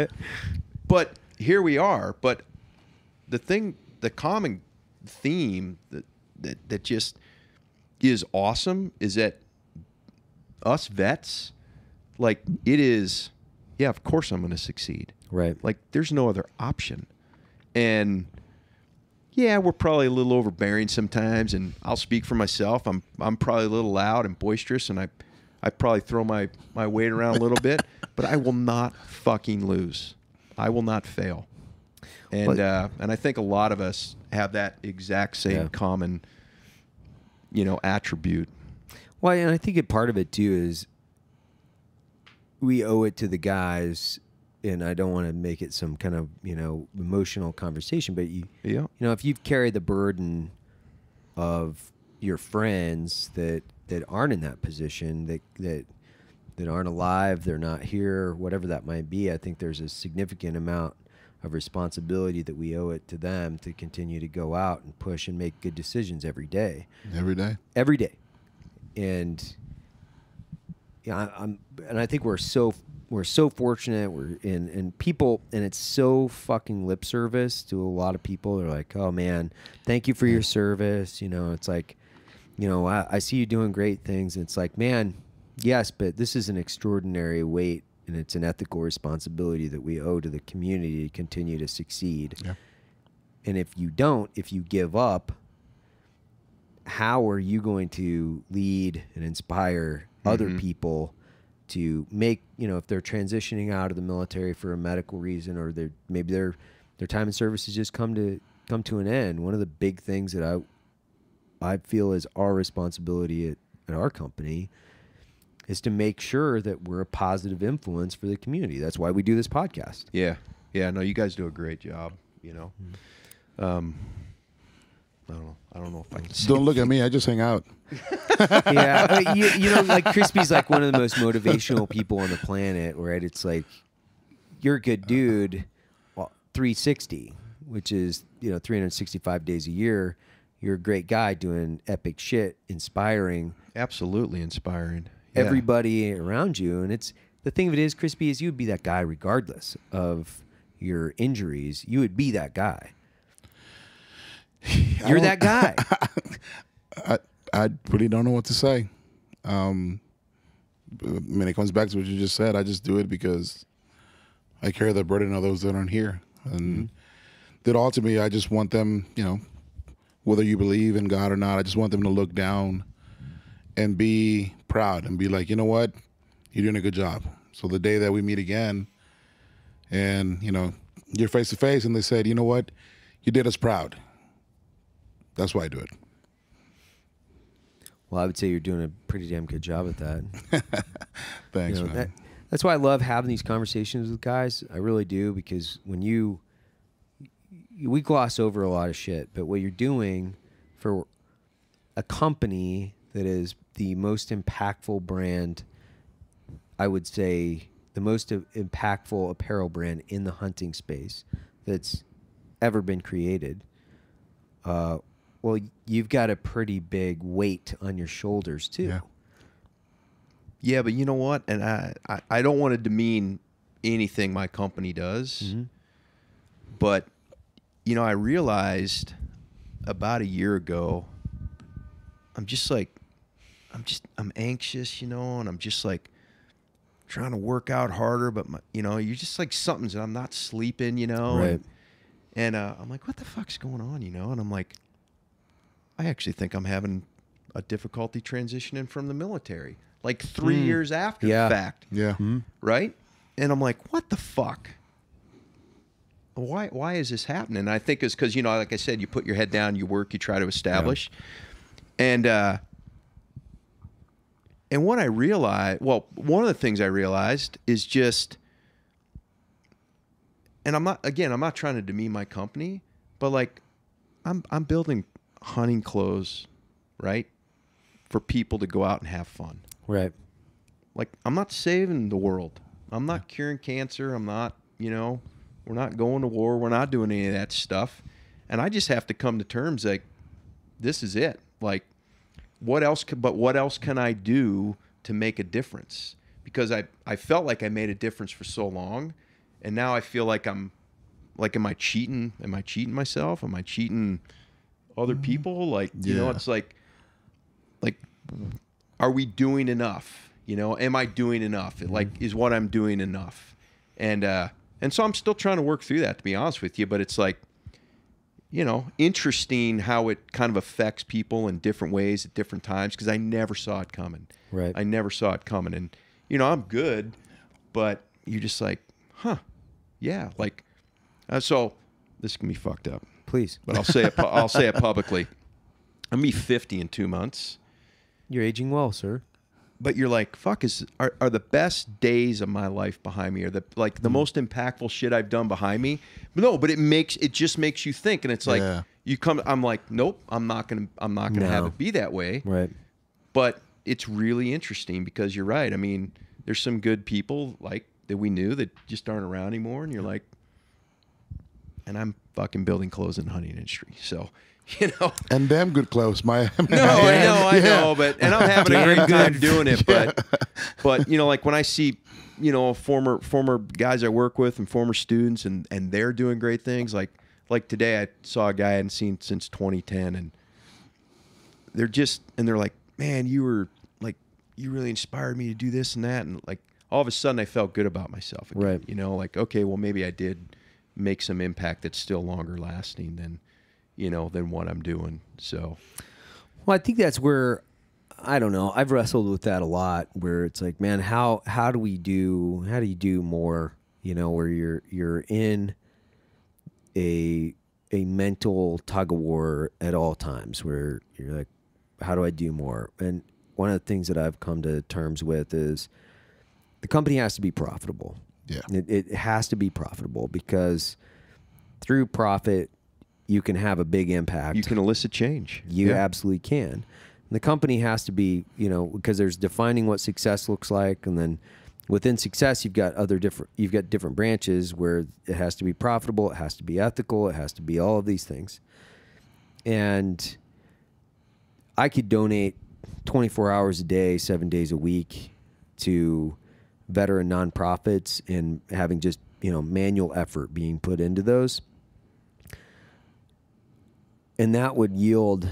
But here we are. But the common theme that just is awesome is that us vets, like, it is, yeah, of course I'm going to succeed. Right. Like, there's no other option. And yeah, we're probably a little overbearing sometimes, and I'll speak for myself. I'm probably a little loud and boisterous, and I probably throw my weight around a little bit, but I will not fucking lose. I will not fail. And I think a lot of us have that exact same common, you know, attribute. Well, and I think part of it too is we owe it to the guys, and I don't want to make it some kind of, you know, emotional conversation, but you know, if you've carried the burden of your friends that aren't in that position, that aren't alive, they're not here, whatever that might be, I think there's a significant amount of responsibility that we owe it to them to continue to go out and push and make good decisions every day. Every day. Every day. And yeah, I think we're so fortunate. We're in people, and it's so fucking lip service to a lot of people. They're like, "Oh man, thank you for your service." You know, it's like, you know, I see you doing great things. And it's like, man, yes, but this is an extraordinary weight, and it's an ethical responsibility that we owe to the community to continue to succeed. Yeah. And if you give up, how are you going to lead and inspire other people to make, you know, if they're transitioning out of the military for a medical reason, or maybe their time in service has just come to an end? One of the big things that I feel is our responsibility at our company is to make sure that we're a positive influence for the community. That's why we do this podcast. Yeah. No, you guys do a great job, you know. I don't know if I can say. Don't look at me. I just hang out. Yeah. You know, like Crispy's like one of the most motivational people on the planet, right? It's like, you're a good dude, 360, which is, you know, 365 days a year. You're a great guy doing epic shit, inspiring. Absolutely inspiring. Yeah. Everybody around you. And it's, the thing of it is, Crispy, is you would be that guy regardless of your injuries. You would be that guy. You're that guy. I really don't know what to say. I mean, it comes back to what you just said. I just do it because I carry the burden of those that aren't here. And that ultimately, I just want them, you know, whether you believe in God or not, I just want them to look down and be proud and be like, you know what, you're doing a good job. So the day that we meet again and, you know, you're face to face and they said, you know what, you did us proud. That's why I do it. Well, I would say you're doing a pretty damn good job at that. Thanks, you know, man. That's why I love having these conversations with guys. I really do, because when we gloss over a lot of shit, but what you're doing for a company that is the most impactful brand, I would say the most impactful apparel brand in the hunting space that's ever been created, well, you've got a pretty big weight on your shoulders too. Yeah, but you know what? And I don't want to demean anything my company does, but, you know, I realized about a year ago, I'm anxious, you know, and I'm just like trying to work out harder, but you're just like something's. I'm not sleeping, Right. And I'm like, what the fuck's going on, And I'm like, I actually think I'm having a difficulty transitioning from the military, like 3 years after the fact. Yeah. Right. And I'm like, what the fuck? Why is this happening? And I think it's because, like I said, you put your head down, you work, you try to establish. Yeah. And what I realized, one of the things I realized is just, and I'm not trying to demean my company, but like I'm building hunting clothes, right? For people to go out and have fun. Right. Like, I'm not saving the world. I'm not curing cancer. I'm not, we're not going to war. We're not doing any of that stuff. And I just have to come to terms like, this is it. Like, what else can I do to make a difference? Because I felt like I made a difference for so long. And now I feel like am I cheating? Am I cheating myself? Am I cheating other people? Like, it's like, are we doing enough? Am I doing enough? Like, is what I'm doing enough? And so I'm still trying to work through that, to be honest with you. But it's like, interesting how it kind of affects people in different ways at different times, because I never saw it coming. Right. I never saw it coming. And, I'm good, but you're just like, huh, yeah. Like, so this can be fucked up. Please. But I'll say it publicly. I'm going to be 50 in 2 months. You're aging well, sir. But you're like, fuck, are the best days of my life behind me? Are the most impactful shit I've done behind me? No, but it just makes you think, and it's like I'm like, nope, I'm not gonna have it be that way. Right. But it's really interesting because you're right. I mean, there's some good people like that we knew that just aren't around anymore, and you're like, and I'm fucking building clothes in the hunting industry, so. And damn good clothes. I know, but I'm having a great time doing it. But like when I see, former guys I work with and former students, and they're doing great things. Like today, I saw a guy I hadn't seen since 2010, and they're like, man, you really inspired me to do this and that, and like all of a sudden I felt good about myself again. Right. Like, okay, well maybe I did make some impact that's still longer lasting than what I'm doing. So, well, I think that's where, I don't know, I've wrestled with that a lot, where it's like, man, how do you do more, where you're in a mental tug of war at all times, where you're like, how do I do more? And one of the things that I've come to terms with is the company has to be profitable. Yeah. It has to be profitable, because through profit, you can have a big impact. You can elicit change. You absolutely can. And the company has to be, because there's defining what success looks like, and then within success, you've got different branches where it has to be profitable, it has to be ethical, it has to be all of these things. And I could donate 24 hours a day, 7 days a week to veteran nonprofits, and having just, manual effort being put into those. And that would yield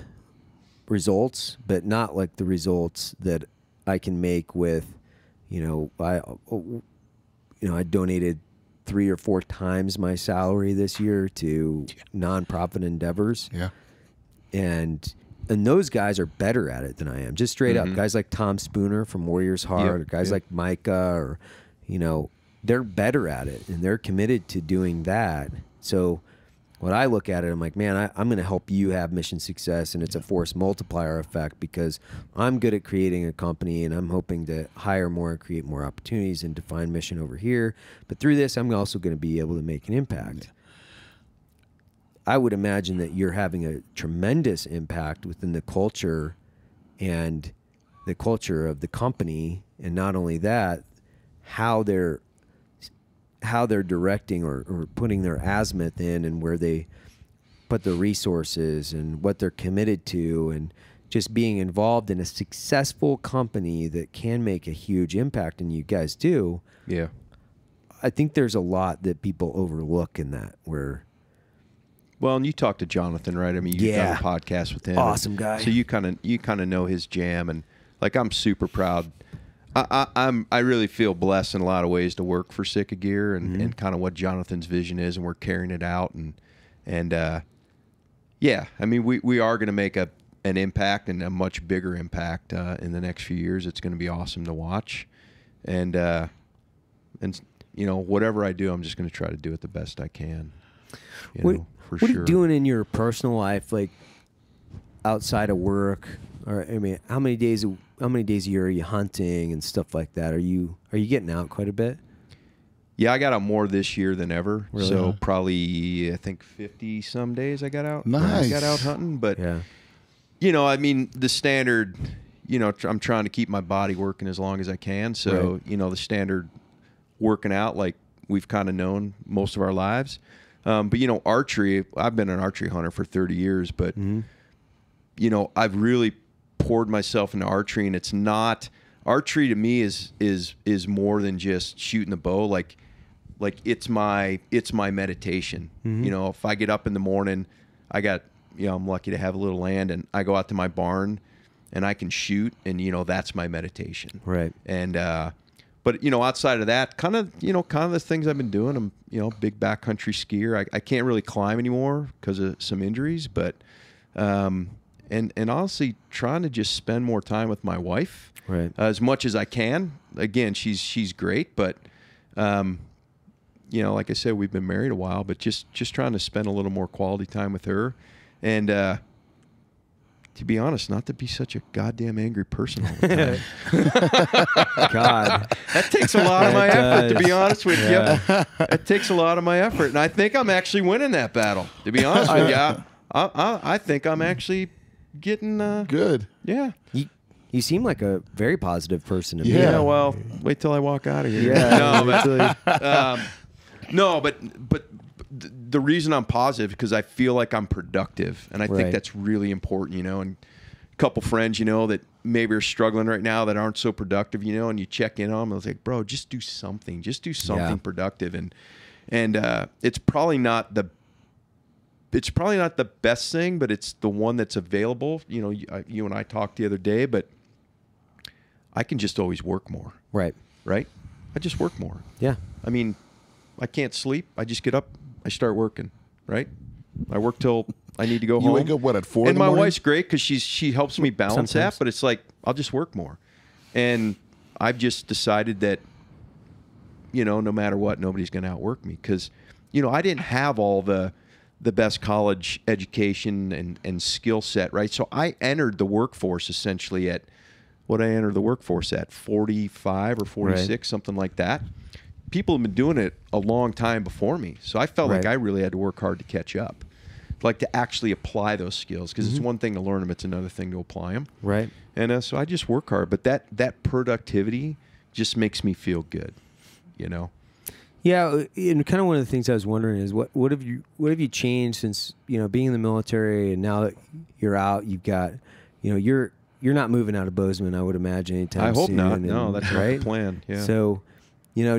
results, but not like the results that I can make with, I donated 3 or 4 times my salary this year to nonprofit endeavors. Yeah. And those guys are better at it than I am. Just straight up. Guys like Tom Spooner from Warriors Heart, or guys like Micah, or, they're better at it, and they're committed to doing that. So when I look at it, I'm like, man, I'm going to help you have mission success, and it's a force multiplier effect, because I'm good at creating a company, and I'm hoping to hire more and create more opportunities and define mission over here. But through this, I'm also going to be able to make an impact. Yeah. I would imagine that you're having a tremendous impact within the culture and the culture of the company, and not only that, how they're directing or putting their azimuth in, and where they put the resources and what they're committed to, and just being involved in a successful company that can make a huge impact, and you guys do. Yeah. I think there's a lot that people overlook in that, where... Well, and you talked to Jonathan, right? I mean, you've done a podcast with him. Awesome guy. So you kind of know his jam, and like, I'm super proud I really feel blessed in a lot of ways to work for Sitka Gear and kind of what Jonathan's vision is, and we're carrying it out. And yeah, I mean, we are going to make an impact, and a much bigger impact in the next few years. It's going to be awesome to watch. And you know, whatever I do, I'm just going to try to do it the best I can. What are you doing in your personal life, like outside of work? Or I mean, how many days a year are you hunting and stuff like that? Are you getting out quite a bit? Yeah, I got out more this year than ever. Really? So probably, I think 50 some days I got out. Nice. I got out hunting, but Yeah. you know, I mean, the standard, you know, I'm trying to keep my body working as long as I can. So, Right. you know, the standard working out like we've kind of known most of our lives. But, you know, archery, I've been an archery hunter for 30 years, but, you know, I've really poured myself into archery, and it's not, archery to me is more than just shooting the bow. Like it's my meditation. You know, if I get up in the morning, I'm lucky to have a little land, and I go out to my barn and I can shoot, and, you know, that's my meditation. Right. And, but, you know, outside of that, kind of the things I've been doing, I'm, you know, big backcountry skier. I can't really climb anymore because of some injuries, but, and honestly, trying to just spend more time with my wife, Right. as much as I can. Again, she's great, but, you know, like I said, we've been married a while, but just trying to spend a little more quality time with her. And to be honest, not to be such a goddamn angry person all the time. God. That takes a lot of my It effort, to be does. honest with Yeah. you. It takes a lot of my effort, and I think I'm actually winning that battle. To be honest with you, I think I'm actually getting Good. Yeah. You seem like a very positive person to me. Yeah. Yeah. Well, wait till I walk out of here. Yeah. No, but the reason I'm positive is because I feel like I'm productive, and I Right. think that's really important, you know. And a couple friends, you know, that maybe are struggling right now that aren't so productive, you know, and you check in on them, and it's like, bro, just do something, Yeah. productive, and it's probably not the best thing, but it's the one that's available. You know, you and I talked the other day, but I can just always work more. Right. Right? I just work more. Yeah. I mean, I can't sleep. I just get up. I start working. Right? I work till I need to go You home. wake up, what, at 4 in And the my morning? wife's great because she helps me balance Sometimes. that. But it's like I'll just work more, and I've just decided that, you know, no matter what, nobody's going to outwork me because, you know, I didn't have all the best college education and skill set, right? So I entered the workforce essentially at what I entered the workforce at 45 or 46, Right. something like that. People have been doing it a long time before me. So I felt like Right. I really had to work hard to catch up, like to actually apply those skills, because it's one thing to learn them, it's another thing to apply them. Right. And so I just work hard, but that productivity just makes me feel good, you know? Yeah, and kind of one of the things I was wondering is what have you changed since, you know, being in the military, and now that you're out, you've got, you know, you're not moving out of Bozeman, I would imagine, anytime I hope soon. not. And, No, that's not right? the plan. Yeah. So, you know,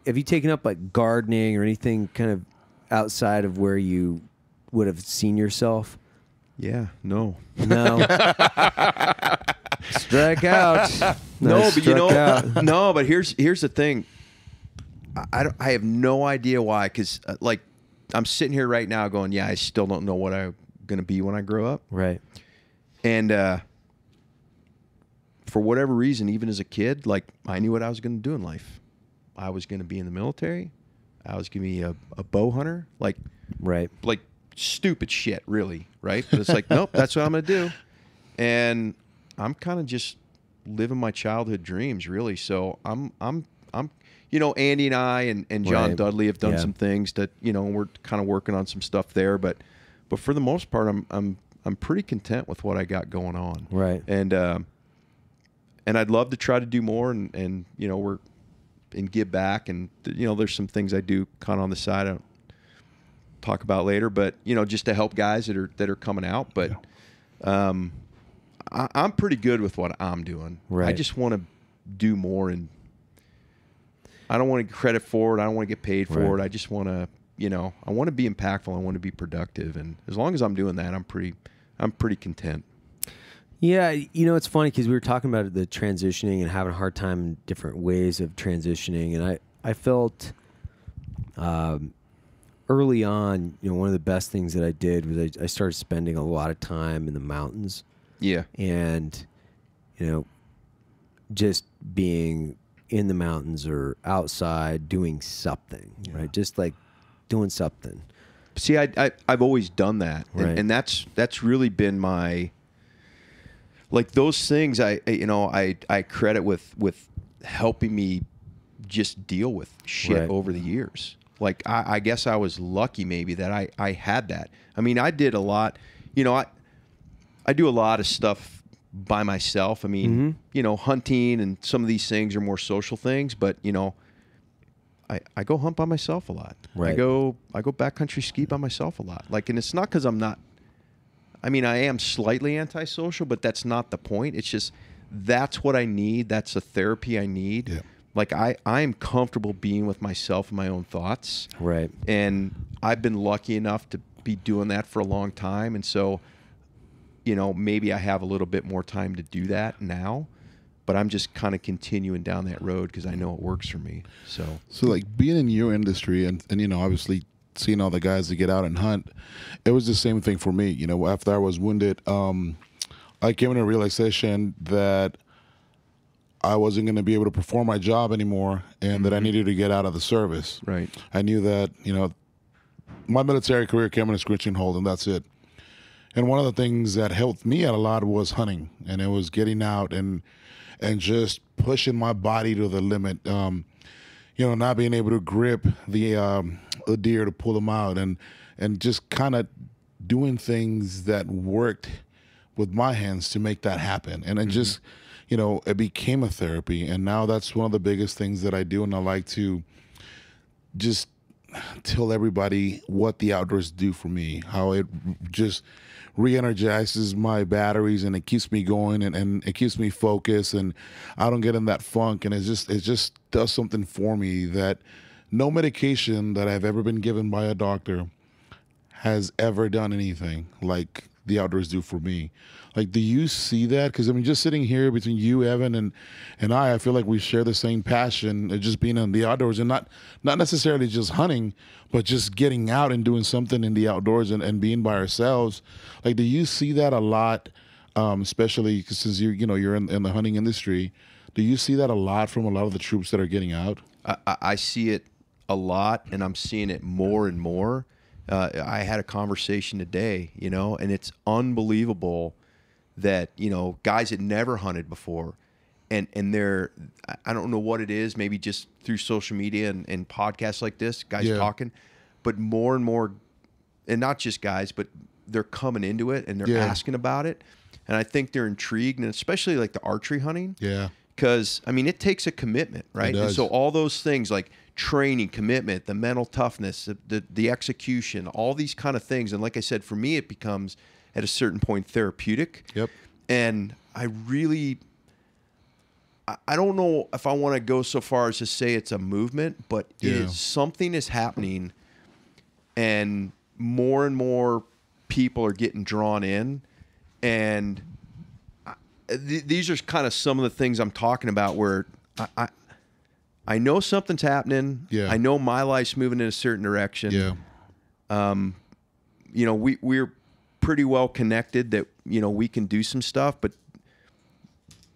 have you taken up like gardening or anything kind of outside of where you would have seen yourself? Yeah. No. No. Strike out. No, but you struck know, out. no, but here's the thing. I have no idea why, because like I'm sitting here right now going, yeah, I still don't know what I'm gonna be when I grow up, Right. and for whatever reason, even as a kid, like I knew what I was gonna do in life. I was gonna be in the military. I was gonna be a bow hunter, like Right. stupid shit, really, right? But it's like, nope, that's what I'm gonna do, and I'm kind of just living my childhood dreams, really. So I'm you know, Andy and I and John Right. Dudley have done Yeah. some things that, you know, we're kind of working on some stuff there, but for the most part, I'm pretty content with what I got going on, Right. and I'd love to try to do more, and you know, and give back, and you know, there's some things I do kind of on the side I don't talk about later, but you know, just to help guys that are coming out, but I'm pretty good with what I'm doing. Right. I just want to do more, and I don't want to get credit for it. I don't want to get paid for Right. it. I just want to, you know, I want to be impactful. I want to be productive, and as long as I'm doing that, I'm pretty content. Yeah, you know, it's funny because we were talking about the transitioning and having a hard time in different ways of transitioning, and I felt early on, you know, one of the best things that I did was I started spending a lot of time in the mountains. Yeah. And, you know, just being in the mountains or outside doing something, right? Just like doing something. See, I've always done that, Right. and that's really been my, like, those things I credit with helping me just deal with shit Right. over the years. Like, I guess I was lucky maybe that I had that. I mean, I did a lot, you know, I do a lot of stuff by myself. I mean, you know, hunting and some of these things are more social things, but, you know, I go hunt by myself a lot. Right. I go backcountry ski by myself a lot. Like, and it's not because I'm not, I mean, I am slightly antisocial, but that's not the point. It's just, that's what I need. That's the therapy I need. Yeah. Like, I am comfortable being with myself and my own thoughts. Right. And I've been lucky enough to be doing that for a long time. And so, you know, maybe I have a little bit more time to do that now, but I'm just kind of continuing down that road because I know it works for me. So like being in your industry and you know, obviously seeing all the guys that get out and hunt, it was the same thing for me. You know, after I was wounded, I came to a realization that I wasn't going to be able to perform my job anymore and that I needed to get out of the service. Right. I knew that, you know, my military career came in a screeching hold and that's it. And one of the things that helped me out a lot was hunting, and it was getting out and just pushing my body to the limit. You know, not being able to grip the deer to pull them out, and just kind of doing things that worked with my hands to make that happen. And it just, you know, it became a therapy. And now that's one of the biggest things that I do, and I like to just tell everybody what the outdoors do for me, how it just re-energizes my batteries and it keeps me going and it keeps me focused and I don't get in that funk, and it just does something for me that no medication that I've ever been given by a doctor has ever done anything like the outdoors do for me. Like, do you see that? Because I mean, just sitting here between you, Evan, and I feel like we share the same passion of just being in the outdoors, and not necessarily just hunting, but just getting out and doing something in the outdoors and being by ourselves. Like, do you see that a lot, especially since you're in the hunting industry? Do you see that a lot from a lot of the troops that are getting out? I see it a lot, and I'm seeing it more and more. I had a conversation today, you know, and it's unbelievable that, you know, guys that never hunted before, and they're, I don't know what it is, maybe just through social media and podcasts like this, guys talking, but more and more, and not just guys, but they're coming into it and they're asking about it. And I think they're intrigued, and especially like the archery hunting. Yeah. Because, I mean, it takes a commitment, right? And so all those things like training, commitment, the mental toughness, the execution, all these kind of things. And like I said, for me, it becomes at a certain point therapeutic. Yep. And I really, I don't know if I want to go so far as to say it's a movement, but something is happening, and more people are getting drawn in. And these are kind of some of the things I'm talking about where I know something's happening. Yeah. I know my life's moving in a certain direction. Yeah. You know, we're pretty well connected that, you know, we can do some stuff, but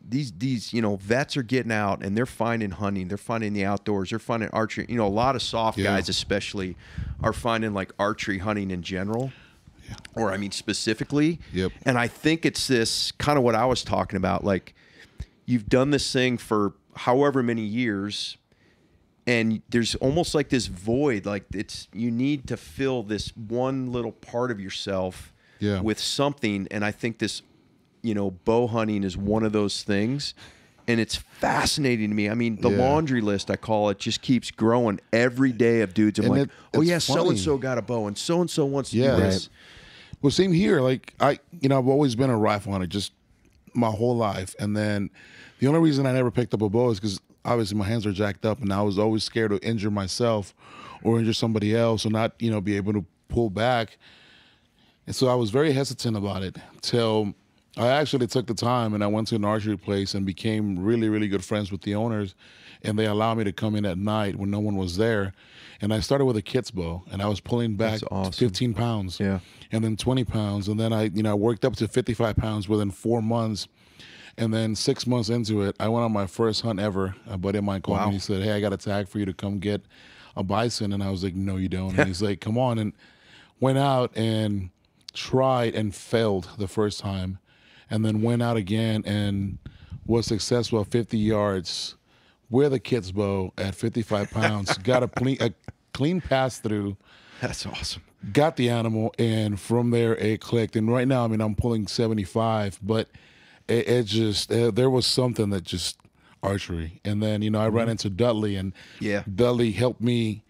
these, you know, vets are getting out and they're finding hunting, they're finding the outdoors, they're finding archery. You know, a lot of soft guys especially are finding like archery hunting in general. Or I mean specifically. Yep. And I think it's this kind of what I was talking about. Like, you've done this thing for however many years, and there's almost like this void. Like, you need to fill this one little part of yourself with something. And I think this, you know, bow hunting is one of those things. And it's fascinating to me. I mean, the laundry list, I call it, just keeps growing every day of dudes. I'm like, oh yeah, so-and-so got a bow, and so-and-so wants to do this. Right. Well, same here. Like, I've always been a rifle hunter just my whole life. And then the only reason I never picked up a bow is because obviously my hands are jacked up, and I was always scared to injure myself or injure somebody else or not, you know, be able to pull back. And so I was very hesitant about it till I actually took the time and I went to an archery place and became really, really good friends with the owners. And they allowed me to come in at night when no one was there. And I started with a kid's bow, and I was pulling back That's awesome. 15 pounds, Yeah. and then 20 pounds. And then I worked up to 55 pounds within 4 months. And then 6 months into it, I went on my first hunt ever. A buddy of mine called me and he said, "Hey, I got a tag for you to come get a bison." And I was like, "No, you don't." And he's like, "Come on." And went out and tried and failed the first time. And then went out again and was successful at 50 yards with a kid's bow at 55 pounds. Got a clean pass through. That's awesome. Got the animal, and from there it clicked. And right now, I mean, I'm pulling 75, but it just there was something that just archery. And then I ran into Dudley, and Dudley helped me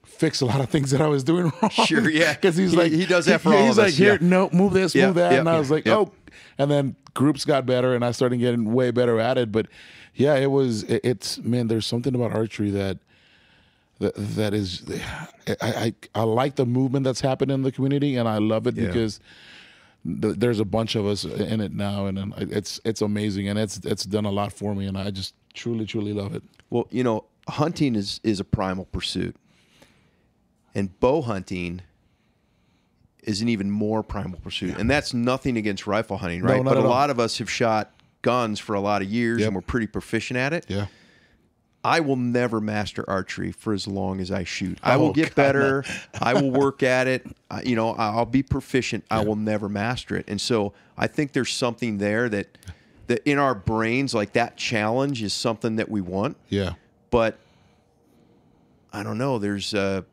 fix a lot of things that I was doing wrong. Sure, yeah, because he does that for all of us. He's like, "Here, no, move this, move that," and I was like, "Oh." And then groups got better, and I started getting way better at it. But yeah, it's man, there's something about archery that is, I like the movement that's happened in the community, and I love it because there's a bunch of us in it now, and it's amazing, and it's done a lot for me, and I just truly love it. Well, hunting is a primal pursuit, and bow hunting is an even more primal pursuit, and that's nothing against rifle hunting, right? No, but a lot of us have shot guns for a lot of years, and we're pretty proficient at it. Yeah. I will never master archery for as long as I shoot. I will get better. I will work at it. I'll be proficient. I will never master it. And so I think there's something there that in our brains, like that challenge is something that we want. Yeah. But I don't know. There's a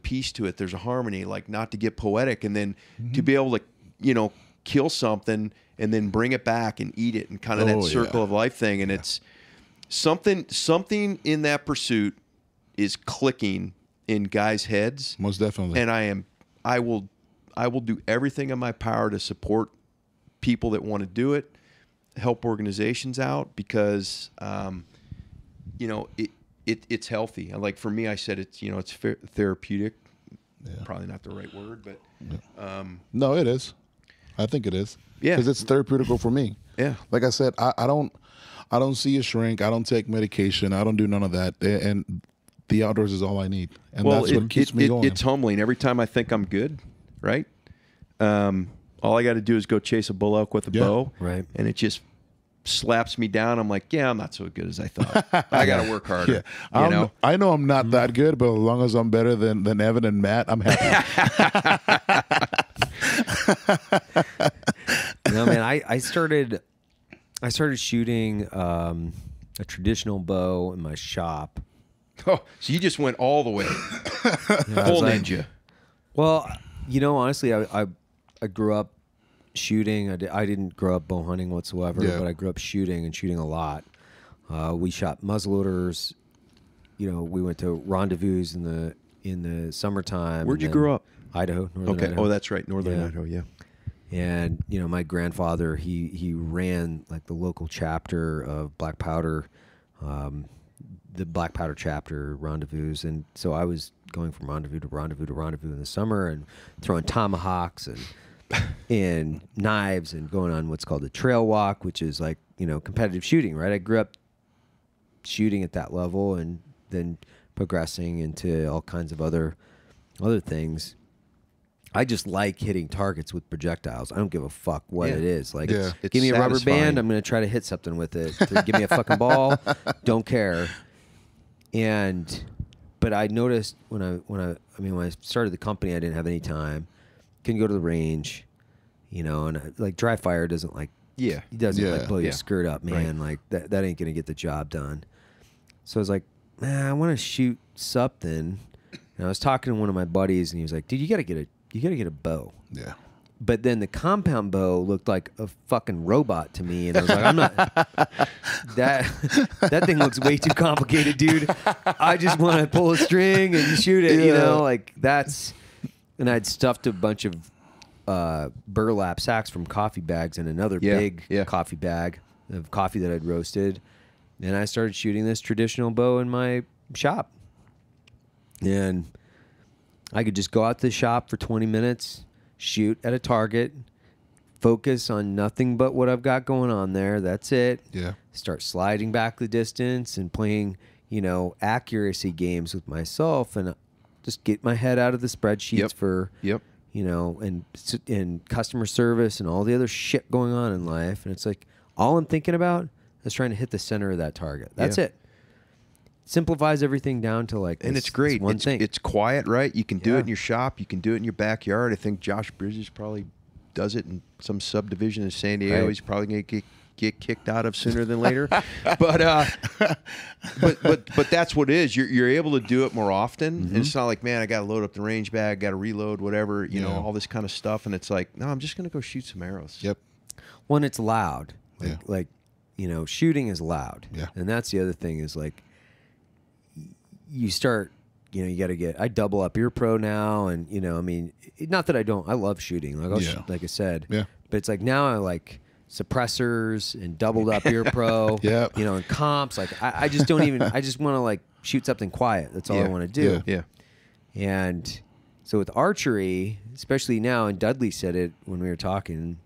piece to it. There's a harmony, like not to get poetic, and then to be able to, kill something and then bring it back and eat it, and kind of that circle of life thing. And it's something in that pursuit is clicking in guys' heads. Most definitely. And I will do everything in my power to support people that want to do it, help organizations out, because it's healthy. Like for me, I said it's therapeutic. Yeah. Probably not the right word, but no, it is. I think it is. Yeah, because it's therapeutical for me. Yeah, like I said, I don't see a shrink. I don't take medication. I don't do none of that. And the outdoors is all I need. And that's what keeps me going. It's humbling. Every time I think I'm good, right? All I got to do is go chase a bull elk with a bow, right? And it just slaps me down. I'm like, I'm not so good as I thought. I got to work harder. Yeah. I know I'm not that good, but as long as I'm better than Evan and Matt, I'm happy. Man, I started shooting a traditional bow in my shop. Oh, so you just went all the way. Full ninja. Well, honestly, I grew up shooting. I didn't grow up bow hunting whatsoever, but I grew up shooting a lot. We shot muzzleloaders. We went to rendezvous in the summertime. Where'd you grow up? Idaho, northern Idaho. Oh, that's right, northern Idaho. Yeah. And my grandfather, he ran like the local chapter of Black Powder, the Black Powder chapter rendezvous, and so I was going from rendezvous to rendezvous to rendezvous in the summer, and throwing tomahawks and knives, and going on what's called the trail walk, which is like competitive shooting, right? I grew up shooting at that level, and then progressing into all kinds of other things. I just like hitting targets with projectiles. I don't give a fuck what it is. Like, it's give me a rubber satisfying. band, I'm going to try to hit something with it. Give me a fucking ball, don't care. But I noticed when I started the company, I didn't have any time. Couldn't go to the range, and like dry fire doesn't like. Yeah. He doesn't like blow your skirt up, man. Right. Like that ain't going to get the job done. So I was like, man, I want to shoot something. And I was talking to one of my buddies, and he was like, dude, you got to get a bow. Yeah. But then the compound bow looked like a fucking robot to me, and I was like, I'm not. That thing looks way too complicated, dude. I just want to pull a string and shoot it, like that's. And I'd stuffed a bunch of burlap sacks from coffee bags in another big coffee bag of coffee that I'd roasted, and I started shooting this traditional bow in my shop, and I could just go out to the shop for 20 minutes, shoot at a target, focus on nothing but what I've got going on there. That's it. Yeah. Start sliding back the distance and playing, accuracy games with myself, and just get my head out of the spreadsheets for, and customer service and all the other shit going on in life. And it's like, all I'm thinking about is trying to hit the center of that target. That's it. Simplifies everything down to like this, and it's great. One thing. It's quiet, right? You can do it in your shop. You can do it in your backyard. I think Josh Bridges probably does it in some subdivision in San Diego. Right. He's probably going to get kicked out of sooner than later. but that's what it is. You're able to do it more often. And it's not like, man, I got to load up the range bag, got to reload, whatever, you know, all this kind of stuff. And it's like, no, I'm just going to go shoot some arrows. Yep. When it's loud, like shooting is loud. Yeah. And that's the other thing is like, you start, you got to get, I double up ear pro now. And, not that I love shooting. Like, I'll shoot, like I said. Yeah. But it's like now I like suppressors and doubled up ear pro. And comps. Like, I just don't even, I just want to like shoot something quiet. That's all I want to do. Yeah. And so with archery, especially now, and Dudley said it when we were talking,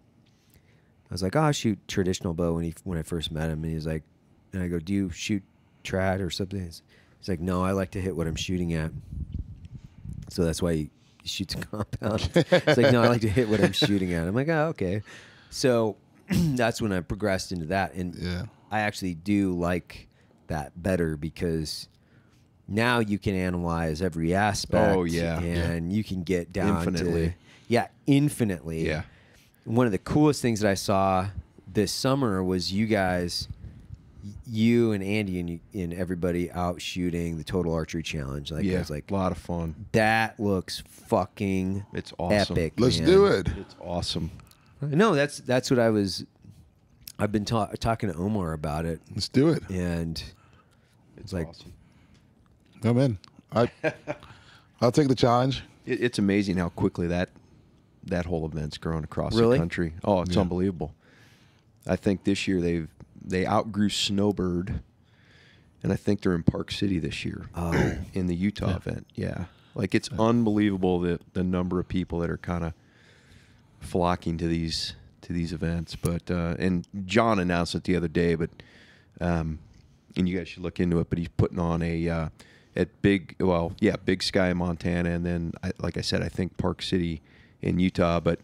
I was like, oh, I shoot traditional bow when I first met him. And he's like, and I go, do you shoot trad or something? He's like, no, I like to hit what I'm shooting at. So that's why he shoots a compound. It's like, no, I like to hit what I'm shooting at. I'm like, oh, okay. So that's when I progressed into that. And I actually do like that better because now you can analyze every aspect. Oh, yeah. And you can get down Infinitely. infinitely. Yeah. One of the coolest things that I saw this summer was you guys, you and Andy and everybody out shooting the Total Archery Challenge. Like, I was like, a lot of fun. that looks fucking It's awesome. epic. Let's man. do it. It's awesome. No, that's what I've been talking to Omar about it, Let's do it. and it's like, awesome. I'm in. I'll take the challenge. It's amazing how quickly that whole event's grown across Really? the country. Oh, it's unbelievable. I think this year they outgrew Snowbird, and I think they're in Park City this year in the Utah event. Yeah. Like, it's unbelievable the number of people that are kind of flocking to these events. But and John announced it the other day, but and you guys should look into it, but he's putting on a at Big Sky, Montana, and then like I said, I think Park City in Utah, but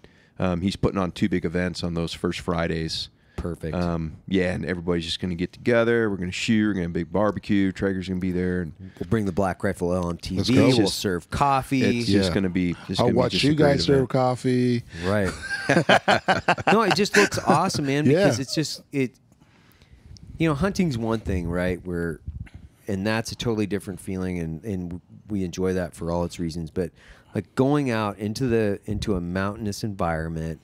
he's putting on 2 big events on those first Fridays. perfect. And everybody's just going to get together. We're going to shoot. We're going to have a big barbecue. Traeger's going to be there. And We'll bring the Black Rifle L on Let's TV. go. We'll serve coffee. it's just going to be. I'll watch you guys serve coffee. Right. No, it just looks awesome, man, because it's just hunting's one thing, right? And that's a totally different feeling, and we enjoy that for all its reasons. But like going out into a mountainous environment,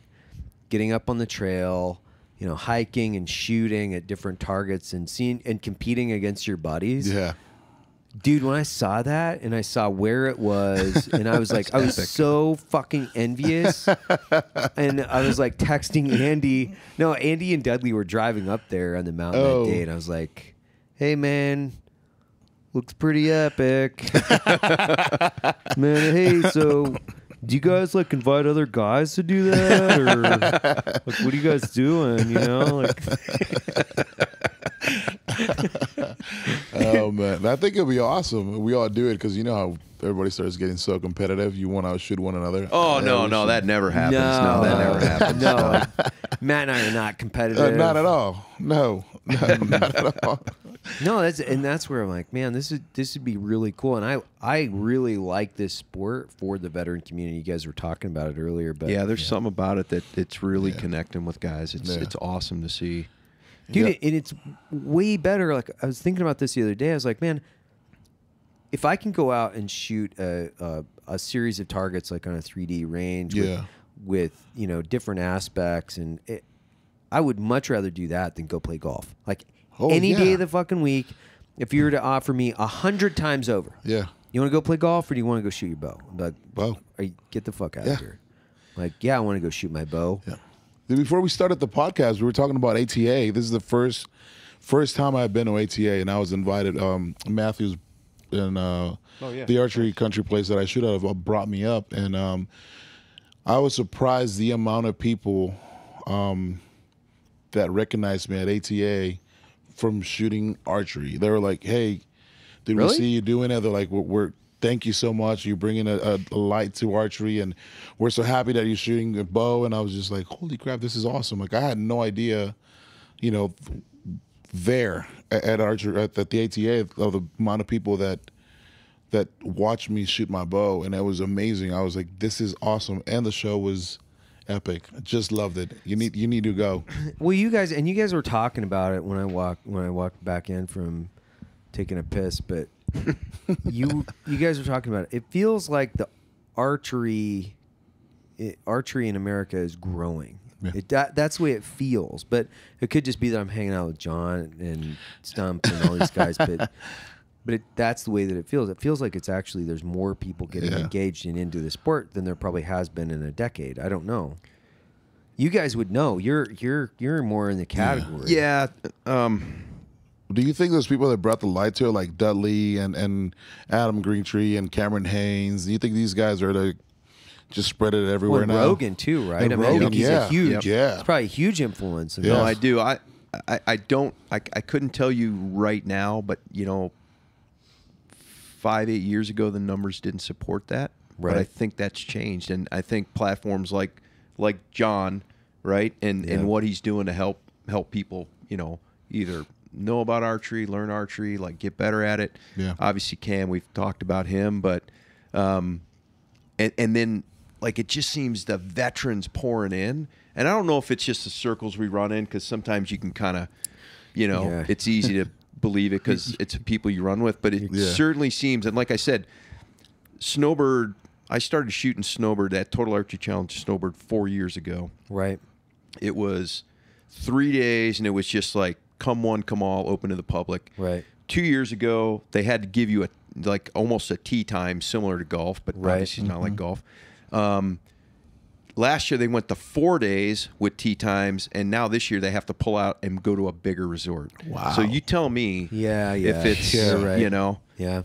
getting up on the trail, hiking and shooting at different targets and seeing and competing against your buddies. Yeah. Dude, when I saw that and I saw where it was, and I was like, I was so fucking envious. And I was like texting Andy. No, Andy and Dudley were driving up there on the mountain that day, and I was like, hey, man, looks pretty epic. Man, hey, so do you guys like invite other guys to do that? Or like, what are you guys doing? Oh man, I think it'll be awesome. We all do it because you know how everybody starts getting so competitive. You want to outshoot one another. Oh no, that never happens. No, that never happens. No, Matt and I are not competitive. Not at all. No, not at all. No, that's where I'm like, man, this would be really cool, and I really like this sport for the veteran community. You guys were talking about it earlier, but there's something about it that it's really connecting with guys. It's awesome to see. Dude, and it's way better. Like, I was thinking about this the other day. I was like, man, if I can go out and shoot a series of targets like on a 3D range with different aspects, and I would much rather do that than go play golf. Like any day of the fucking week, if you were to offer me 100 times over, you want to go play golf or do you want to go shoot your bow? I'm like, bow. Get the fuck out of here. Like, I want to go shoot my bow. Yeah. Before we started the podcast, we were talking about ATA. This is the first time I've been to ATA, and I was invited. Matthews in the archery country place that I should have brought me up, and I was surprised the amount of people that recognized me at ATA from shooting archery. They were like, "Hey, did we see you doing it?" They're like, "We're thank you so much. You're bringing a light to archery, and we're so happy that you're shooting a bow." And I was just like, "Holy crap, this is awesome!" Like I had no idea, there at archery at the ATA of the amount of people that watched me shoot my bow, and it was amazing. I was like, "This is awesome," and the show was epic. I just loved it. You need to go. Well, you guys were talking about it when I walked back in from taking a piss, but you guys were talking about it. It feels like the archery in America is growing. Yeah. That's the way it feels, but it could just be that I'm hanging out with John and Stump and all these guys, but that's the way that it feels. It feels like it's actually there's more people getting engaged and into the sport than there probably has been in a decade. I don't know. You guys would know. You're more in the category. Yeah. Do you think those people that brought the light to it, like Dudley and Adam Greentree and Cameron Haynes, do you think these guys are to just spread it everywhere now? Rogan too, right? And I mean, Rogan, I think he's a huge. Yeah. It's probably a huge influence. Yeah. No, I do. I don't. I couldn't tell you right now, but 5-8 years ago, the numbers didn't support that. Right. But I think that's changed, and I think platforms like John, right, and what he's doing to help people, either know about archery, learn archery, like get better at it. Yeah. Obviously, Cam, we've talked about him, but and then like it just seems the veterans pouring in, and I don't know if it's just the circles we run in, because sometimes you can kind of, it's easy to believe it because it's people you run with, but it certainly seems, and like I said, snowbird, I started shooting snowbird at Total Archery Challenge snowbird 4 years ago. Right. It was 3 days, and it was just like come one, come all, open to the public. Right. 2 years ago, they had to give you almost a tee time similar to golf, but obviously not like golf. Last year they went to 4 days with tee times, and now this year they have to pull out and go to a bigger resort. Wow. So you tell me if it's,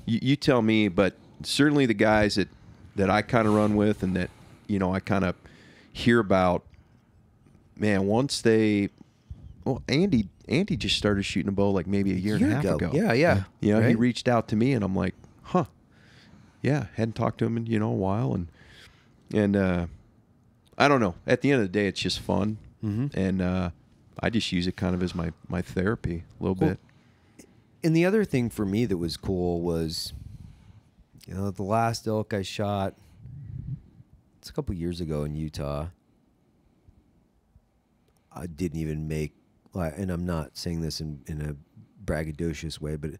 you tell me, but certainly the guys that I kind of run with and that, I kind of hear about, man, once Andy just started shooting a bow like maybe a year and a half ago. Yeah. He reached out to me, and I'm like, hadn't talked to him in, a while. And I don't know. At the end of the day, it's just fun. Mm-hmm. And I just use it kind of as my therapy a little bit. And the other thing for me that was cool was, the last elk I shot, it's a couple years ago in Utah. I didn't even make, and I'm not saying this in a braggadocious way, but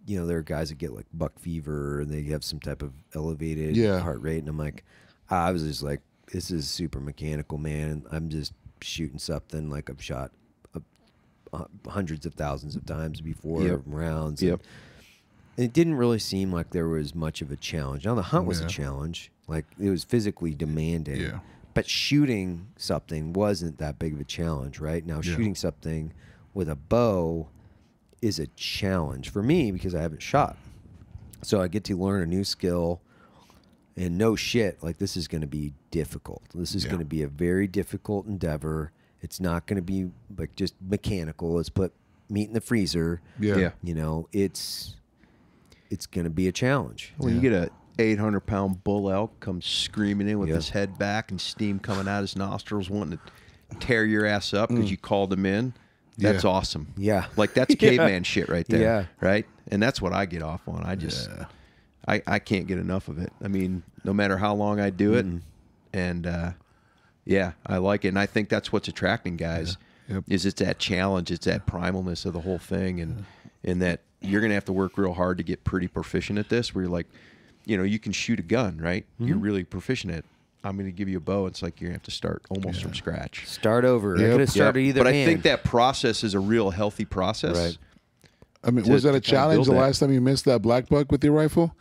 there are guys that get like buck fever and they have some type of elevated heart rate, and I'm like, I was just like, this is super mechanical, man. I'm just shooting something like I've shot hundreds of thousands of times before rounds. Yep. And it didn't really seem like there was much of a challenge. Now the hunt was a challenge, like it was physically demanding. Yeah. But shooting something wasn't that big of a challenge, right? Now shooting something with a bow is a challenge for me because I haven't shot. So I get to learn a new skill, and no shit, like this is going to be difficult. This is going to be a very difficult endeavor. It's not going to be like just mechanical. Let's put meat in the freezer. Yeah. It's going to be a challenge. When you get a 800-pound bull elk comes screaming in with his head back and steam coming out his nostrils, wanting to tear your ass up because you called him in. That's awesome. Yeah. Like that's caveman shit right there. Yeah. Right? And that's what I get off on. I just, I can't get enough of it. I mean, no matter how long I do it. And, I like it. And I think that's what's attracting guys is it's that challenge. It's that primalness of the whole thing. And that you're going to have to work real hard to get pretty proficient at this, where you're like, you can shoot a gun, right? You're really proficient at it. I'm going to give you a bow. It's like you're going to have to start almost from scratch. Start over. I could have started either But hand. I think that process is a real healthy process. Right. I mean, was that a challenge the last time you missed that black buck with your rifle?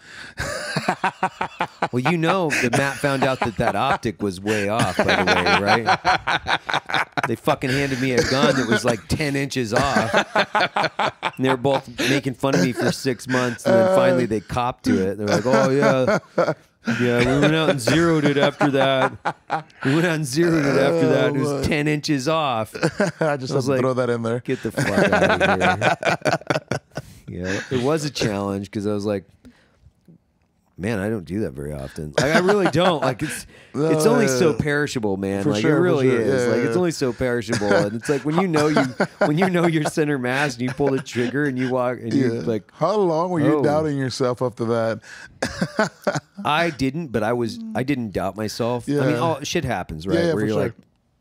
Well, that Matt found out that optic was way off, by the way, right? They fucking handed me a gun that was like 10 inches off. And they were both making fun of me for 6 months. And then finally they copped to it. They're like, oh, yeah, Yeah, we went out and zeroed it after that. It was 10 inches off. I just was had to like, throw that in there. Get the fuck out of here. Yeah, it was a challenge because I was like, man, I don't do that very often. Like, I really don't. Like, it's only so perishable, man. For like sure, it really for sure. is. Yeah, Like yeah. it's only so perishable, and it's like when you know you're center mass and you pull the trigger and you walk and you're like, how long were you oh. doubting yourself after that? I didn't, but I didn't doubt myself. I Yeah. mean, all shit happens, right? Yeah, Where for you're sure. like,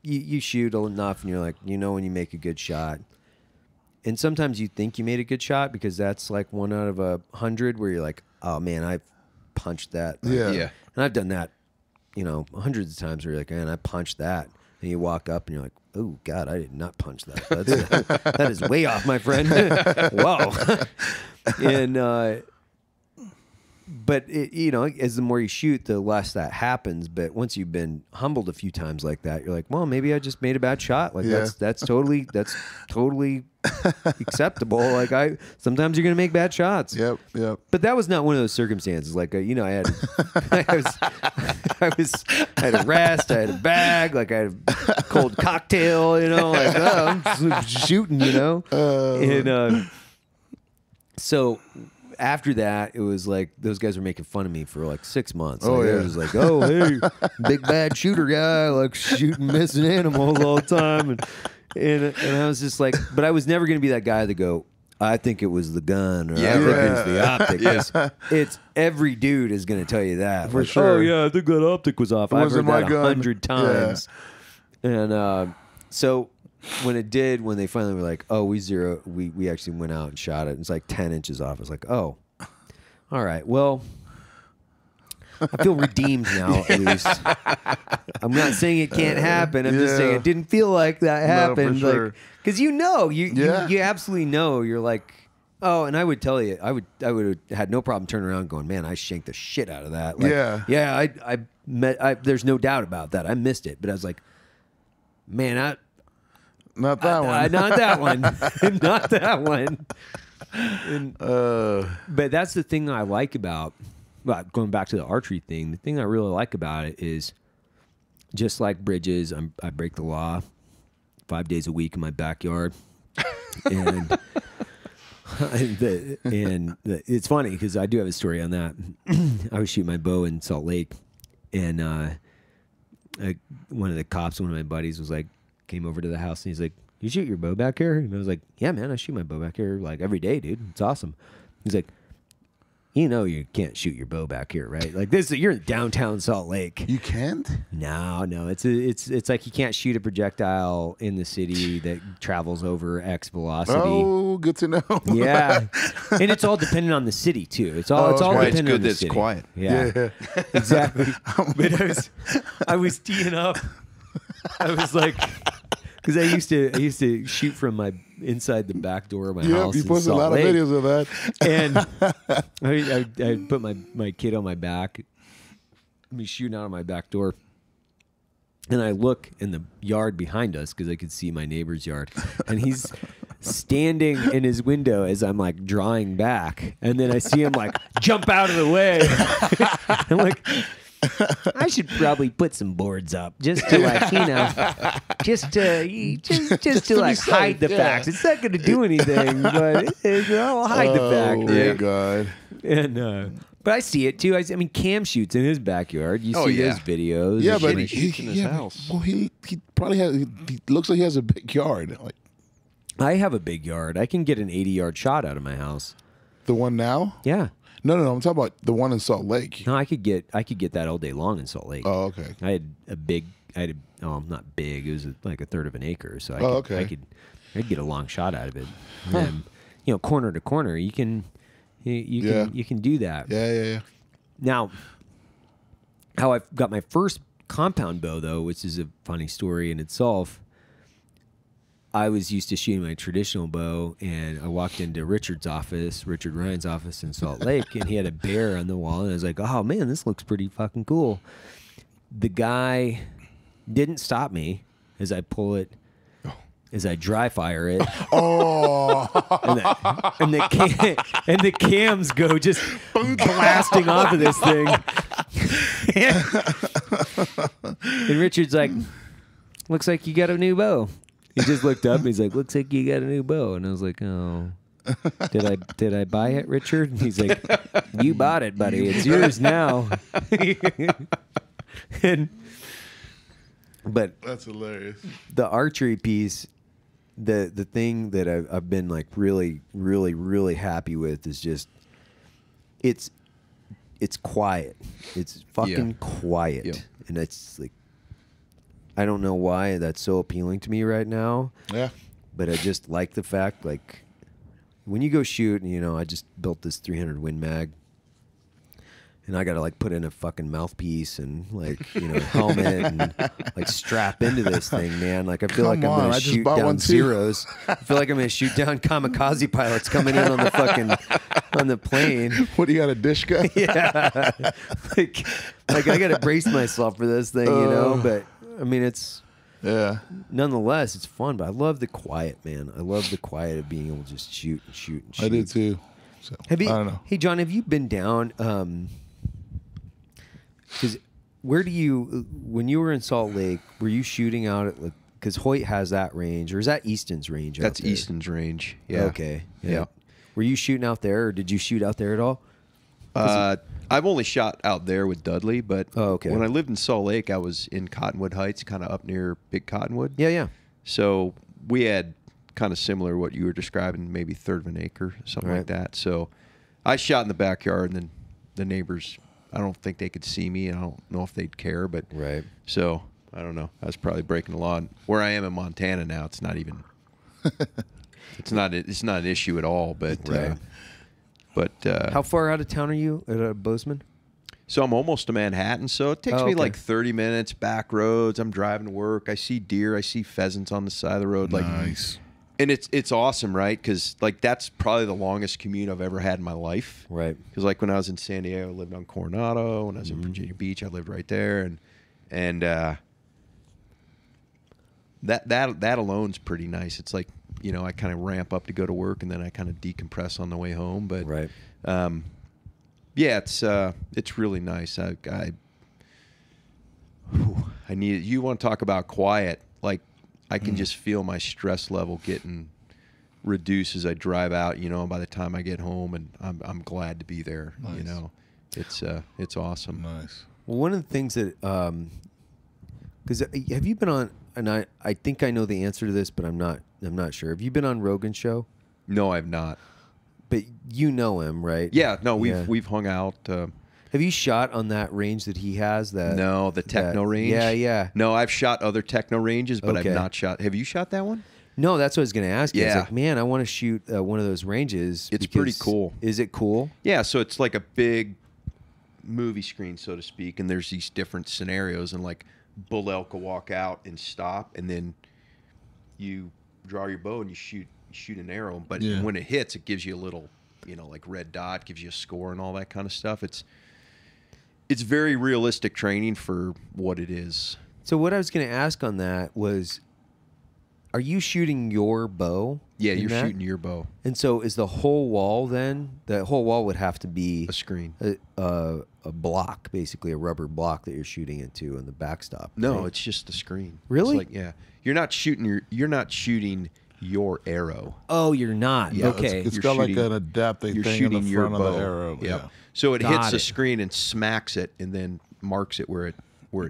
you shoot enough, and you're like, when you make a good shot. And sometimes you think you made a good shot because that's like 1 out of 100 where you're like, oh man, I punched that. Yeah. Yeah. And I've done that, hundreds of times where you're like, man, I punched that. And you walk up and you're like, oh God, I did not punch that. That is way off, my friend. Whoa. And, but as the more you shoot, the less that happens. But once you've been humbled a few times like that, you're like, well, maybe I just made a bad shot. Like Yeah. that's totally acceptable. Like sometimes you're gonna make bad shots. Yep. But that was not one of those circumstances. Like I had a rest. I had a bag. Like I had a cold cocktail. Like I'm just shooting. And so. After that, it was like those guys were making fun of me for like 6 months. Oh, Like, yeah. It was like, oh, hey, big bad shooter guy, like shooting missing animals all the time. And I was just like, but I was never going to be that guy that go, I think it was the gun or I think it was the optic. 'Cause it's every dude is going to tell you that. For Like, sure. Oh, yeah, I think that optic was off. I've wasn't heard my that gun. 100 times. And so when they finally were like, oh, we actually went out and shot it. It's like 10 inches off. It's like, oh, all right. Well, I feel redeemed now, at least. I'm not saying it can't happen. I'm just saying it didn't feel like that happened. for sure. Because you absolutely know. You're like, oh, and I would tell you, I would have had no problem turning around going, man, I shanked the shit out of that. Like, Yeah. there's no doubt about that. I missed it. But I was like, man, Not that one. not that one. Not that one. And, but that's the thing I like about, going back to the archery thing, the thing I really like about it is just like Bridges, I break the law 5 days a week in my backyard. And it's funny because I do have a story on that. I was shooting my bow in Salt Lake, and one of the cops, one of my buddies, was like, came over to the house and he's like, you shoot your bow back here? And I was like, yeah, man, I shoot my bow back here like every day, dude. It's awesome. He's like, you can't shoot your bow back here, right? Like you're in downtown Salt Lake. You can't? No, it's like you can't shoot a projectile in the city that travels over X velocity. Oh, good to know. Yeah, and it's all dependent on the city too. It's all that's right. dependent It's good on the that it's city. quiet. Yeah, exactly. But I was teeing up. I was like, because I used to shoot from my inside the back door of my house. You in posted a Salt lot Lake. of videos of that. And I put my kid on my back, me shooting out of my back door. And I look in the yard behind us because I could see my neighbor's yard. And he's standing in his window as I'm like drawing back. And then I see him like jump out of the way. I'm like, I should probably put some boards up just to like, just to like safe, hide the facts. It's not going to do anything, but I'll hide the fact. Oh, my God. And but I see it too. I mean, Cam shoots in his backyard. You see those videos. Yeah, and but shit. shoots in his house. Well, he probably has. He looks like he has a big yard. Like I have a big yard. I can get an 80-yard shot out of my house. the one now. Yeah. No. I'm talking about the one in Salt Lake. No, I could get that all day long in Salt Lake. Oh, okay. I had not big. It was like a third of an acre, so I could get a long shot out of it. And then, corner to corner, you can do that. Yeah. Now, how I got my first compound bow, though, which is a funny story in itself, I was used to shooting my traditional bow, and I walked into Richard Ryan's office in Salt Lake, and he had a bear on the wall, and I was like, oh, man, this looks pretty fucking cool. The guy didn't stop me as I pull it, as I dry fire it. Oh, and the cams go just blasting off of this thing. And Richard's like, looks like you got a new bow. He just looked up and he's like, looks like you got a new bow. And I was like, oh, did I buy it, Richard? And he's like, you bought it, buddy. It's yours now. But That's hilarious. the archery piece, the thing that I've been like really, really, really happy with is just it's quiet. It's fucking quiet. Yeah. And it's like, I don't know why that's so appealing to me right now. Yeah. But I just like the fact, like, when you go shoot, and, you know, I just built this 300 Win Mag, and I got to, like, put in a fucking mouthpiece and, like, you know, helmet and, like, strap into this thing, man. Like, I feel like I'm going to shoot down zeros. I feel like I'm going to shoot down kamikaze pilots coming in on the fucking, on the plane. What, do you got a dish gun? Yeah. like I got to brace myself for this thing, you know, but, I mean, it's... Yeah. Nonetheless, it's fun, but I love the quiet, man. I love the quiet of being able to just shoot and shoot and shoot. I do too. So, Have you? I don't know. Hey, John, have you been down? Because where do you? When you were in Salt Lake, were you shooting out at? Because Hoyt has that range, or is that Easton's range? That's out there? Easton's range. Yeah. Okay. Yeah. Were you shooting out there, or did you shoot out there at all? I've only shot out there with Dudley, but okay. when I lived in Salt Lake, I was in Cottonwood Heights, kind of up near Big Cottonwood. Yeah, yeah. So we had kind of similar what you were describing, maybe third of an acre, something like that. So I shot in the backyard, and then the neighbors, I don't think they could see me, and I don't know if they'd care, but so I don't know. I was probably breaking the law. And where I am in Montana now, it's not even. it's not an issue at all, but. But how far out of town are you at Bozeman? So I'm almost to Manhattan. So it takes me like 30 minutes, back roads. I'm driving to work. I see deer. I see pheasants on the side of the road. Like, nice. And it's awesome, right? Because like that's probably the longest commute I've ever had in my life. Right. Because like when I was in San Diego, I lived on Coronado. When I was in Virginia Beach, I lived right there, and that alone's pretty nice. It's like, you know, I kind of ramp up to go to work, and then I kind of decompress on the way home. But yeah, it's really nice. I need it. You want to talk about quiet? Like I can just feel my stress level getting reduced as I drive out. You know, by the time I get home, and I'm glad to be there. Nice. You know, it's awesome. Nice. Well, one of the things that because have you been on? And I think I know the answer to this, but I'm not sure. Have you been on Rogan's show? No, I've not. But you know him, right? Yeah, no, we've hung out. Have you shot on that range that he has? No, the techno range. Yeah, yeah. No, I've shot other techno ranges, but I've not shot. Have you shot that one? No, that's what I was going to ask you. Yeah. I was like, man, I want to shoot one of those ranges. It's pretty cool. Is it cool? Yeah, so it's like a big movie screen, so to speak, and there's these different scenarios, and like bull elk will walk out and stop, and then you draw your bow and you shoot an arrow. But when it hits, it gives you a little, you know, like red dot, gives you a score and all that kind of stuff. It's very realistic training for what it is. So what I was going to ask on that was, are you shooting your bow? Yeah, you're shooting your bow. And so is the whole wall then? The whole wall would have to be a screen, a block, basically a rubber block that you're shooting into in the backstop. No, right? it's just a screen. Really? It's like, yeah, you're not shooting your arrow. Oh, you're not. Yeah, okay. It's got like an adaptive thing in the front of the arrow. Yeah. So it hits Got the it. screen and smacks it, and then marks it where it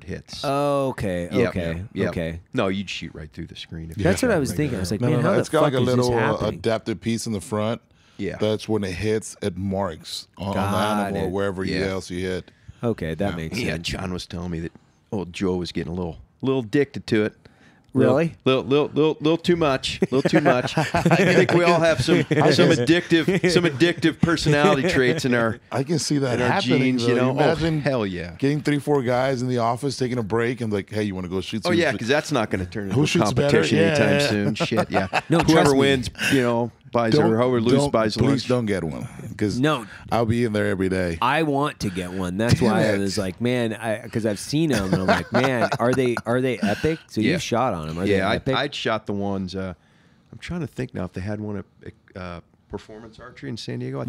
hits. Okay. Yeah, Okay. yeah. Okay. No, you'd shoot right through the screen. If you That's shot what I was regular thinking. I was like, No, man, how it's the got fuck like a is this little happening? adaptive piece in the front. Yeah. That's when it hits, it marks on the Got animal it. or wherever else you hit. Okay, that makes sense. Yeah, John was telling me that old Joe was getting a little addicted to it. Really? Little too much. Little too much. I think we all have some addictive personality traits in our I can see that in our happening. genes. Though. You know, Imagine hell yeah. getting 3-4 guys in the office taking a break and like, hey, you want to go shoot? Oh yeah, because that's not going to turn into Who a shoots better? competition Yeah, anytime yeah. soon. Shit, yeah. No, trust whoever me. wins, you know, buys or whoever loses buys please lunch. don't get one because No. I'll be in there every day. I want to get one. That's why I Damn it. was like, man, because I've seen them, and I'm like, man, are they epic? So Yeah. you shot on them? Are they epic? I'd shot the ones. I'm trying to think now if they had one at Performance Archery in San Diego.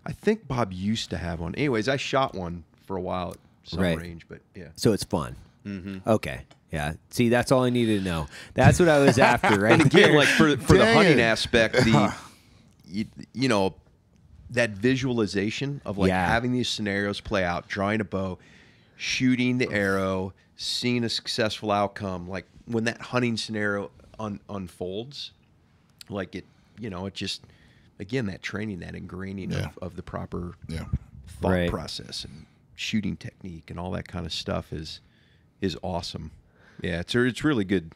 I think Bob used to have one. Anyways, I shot one for a while Right. range, but yeah. So it's fun. Okay. Yeah. See, that's all I needed to know. That's what I was after, right? And again, like for the hunting Dang. aspect, you know, that visualization of like having these scenarios play out, drawing a bow, shooting the arrow, seeing a successful outcome, like when that hunting scenario unfolds, like it, you know, it just, again, that training, that ingraining of the proper thought process and shooting technique and all that kind of stuff is awesome. Yeah, it's really good,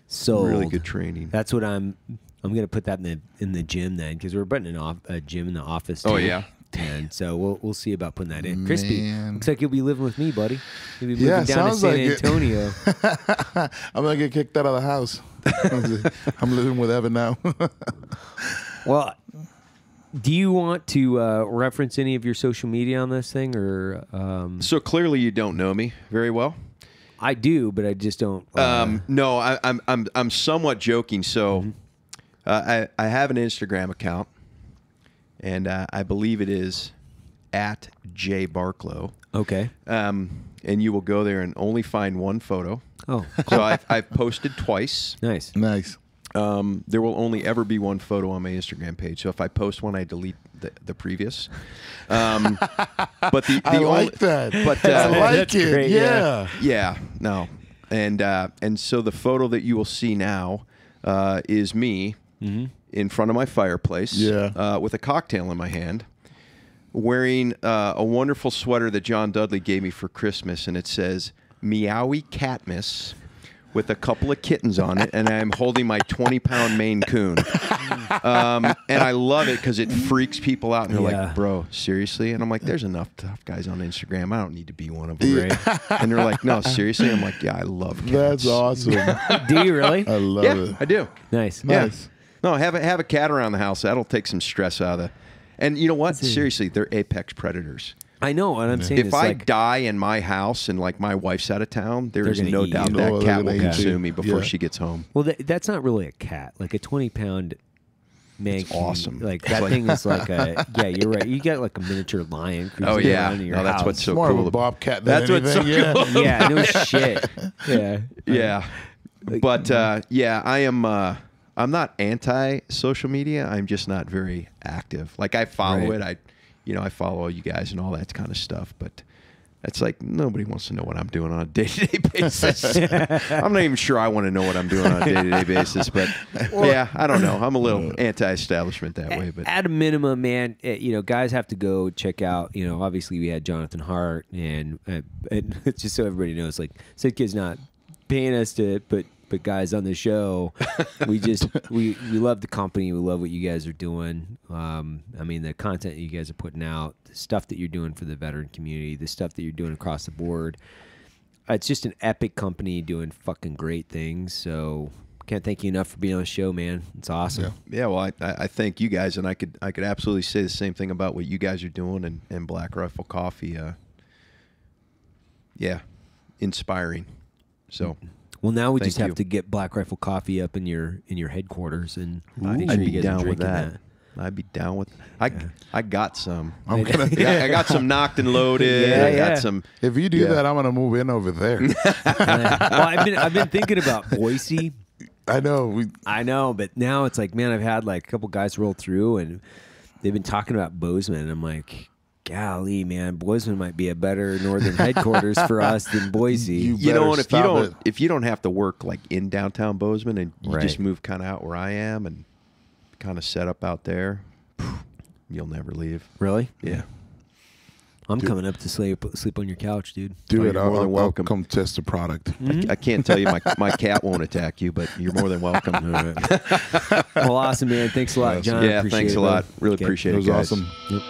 So really good training. That's what I'm gonna put that in the gym then, because we're putting a gym in the office. Oh, too. yeah. And so we'll see about putting that in. Crispy, Man. looks like you'll be living with me, buddy. You'll be moving down to sounds San like it. Antonio. I'm gonna get kicked out of the house. I'm living with Evan now. Well, do you want to reference any of your social media on this thing, or So clearly you don't know me very well. I do, but I just don't. No, I'm somewhat joking. So I have an Instagram account, and I believe it is at J Barklow. Okay. And you will go there and only find one photo. Oh, So I've posted twice. nice. Nice. There will only ever be one photo on my Instagram page. So if I post one, I delete the previous. But the I only, like that. But I like That's it. great, Yeah. yeah, no, and so the photo that you will see now is me in front of my fireplace, with a cocktail in my hand, wearing a wonderful sweater that John Dudley gave me for Christmas, and it says "Meowie Catmas," with a couple of kittens on it, and I'm holding my 20-pound Maine Coon. And I love it because it freaks people out, and they're like, bro, seriously? And I'm like, there's enough tough guys on Instagram. I don't need to be one of them. And they're like, no, seriously? I'm like, yeah, I love cats. That's awesome. Do you really? I love Yeah, it. I do. Nice. Nice. No, have a cat around the house. That'll take some stress out of the... And you know what? Seriously, they're apex predators. I know what I'm saying. If I die in my house and like my wife's out of town, there is gonna no eat doubt you. that Oh, cat they're will gonna eat consume you. me before Yeah. she gets home. Well, that's not really a cat. Like a 20-pound man. It's awesome. Like It's that like- thing is like a. Yeah, you're right. You got like a miniature lion. Oh cruising yeah, around in your no, that's house. what's so More cool. of a bobcat than That's what's so anything. Yeah. cool. Yeah, no shit. Yeah. Yeah, but yeah, I am. I'm not anti-social media. I'm just not very active. Like I follow Right. it. I follow you guys and all that kind of stuff. But it's like nobody wants to know what I'm doing on a day-to-day basis. I'm not even sure I want to know what I'm doing on a day-to-day basis. But yeah, I don't know. I'm a little anti-establishment that way. But At a minimum, man, guys have to go check out. Obviously we had Jonathan Hart, and just so everybody knows, like Sitka's not paying us to put guys on the show. We just we love the company. We love what you guys are doing. I mean, the content that you guys are putting out, the stuff that you're doing for the veteran community, the stuff that you're doing across the board. It's just an epic company doing fucking great things. So can't thank you enough for being on the show, man. It's awesome. yeah, well, I thank you guys, and I could absolutely say the same thing about what you guys are doing and Black Rifle Coffee. Yeah, inspiring. So. Well, now we Thank just have you. to get Black Rifle Coffee up in your headquarters, and make I'd sure be you guys are down with drinking that. I'd be down with. I got some. I'm gonna, I got some knocked and loaded. Yeah, I got yeah. some. if you do Yeah. that, I'm gonna move in over there. Well, I've been thinking about Boise. I know. I know, but now it's like, man, I've had like a couple guys roll through, and they've been talking about Bozeman, and I'm like, golly, man, Bozeman might be a better northern headquarters for us than Boise. You know, and better if you don't have to work like in downtown Bozeman, and you Right. just move kind of out where I am and kind of set up out there, you'll never leave. Really? Yeah. I'm coming up to sleep on your couch, dude. do Oh, it. you're more than I'll welcome. come test the product. Mm-hmm. I can't tell you my cat won't attack you, but you're more than welcome. Well, awesome, man. Thanks a lot, John. Yeah, Appreciate thanks it, a lot. bud. Really Okay. appreciate It it, was guys. awesome. Yep.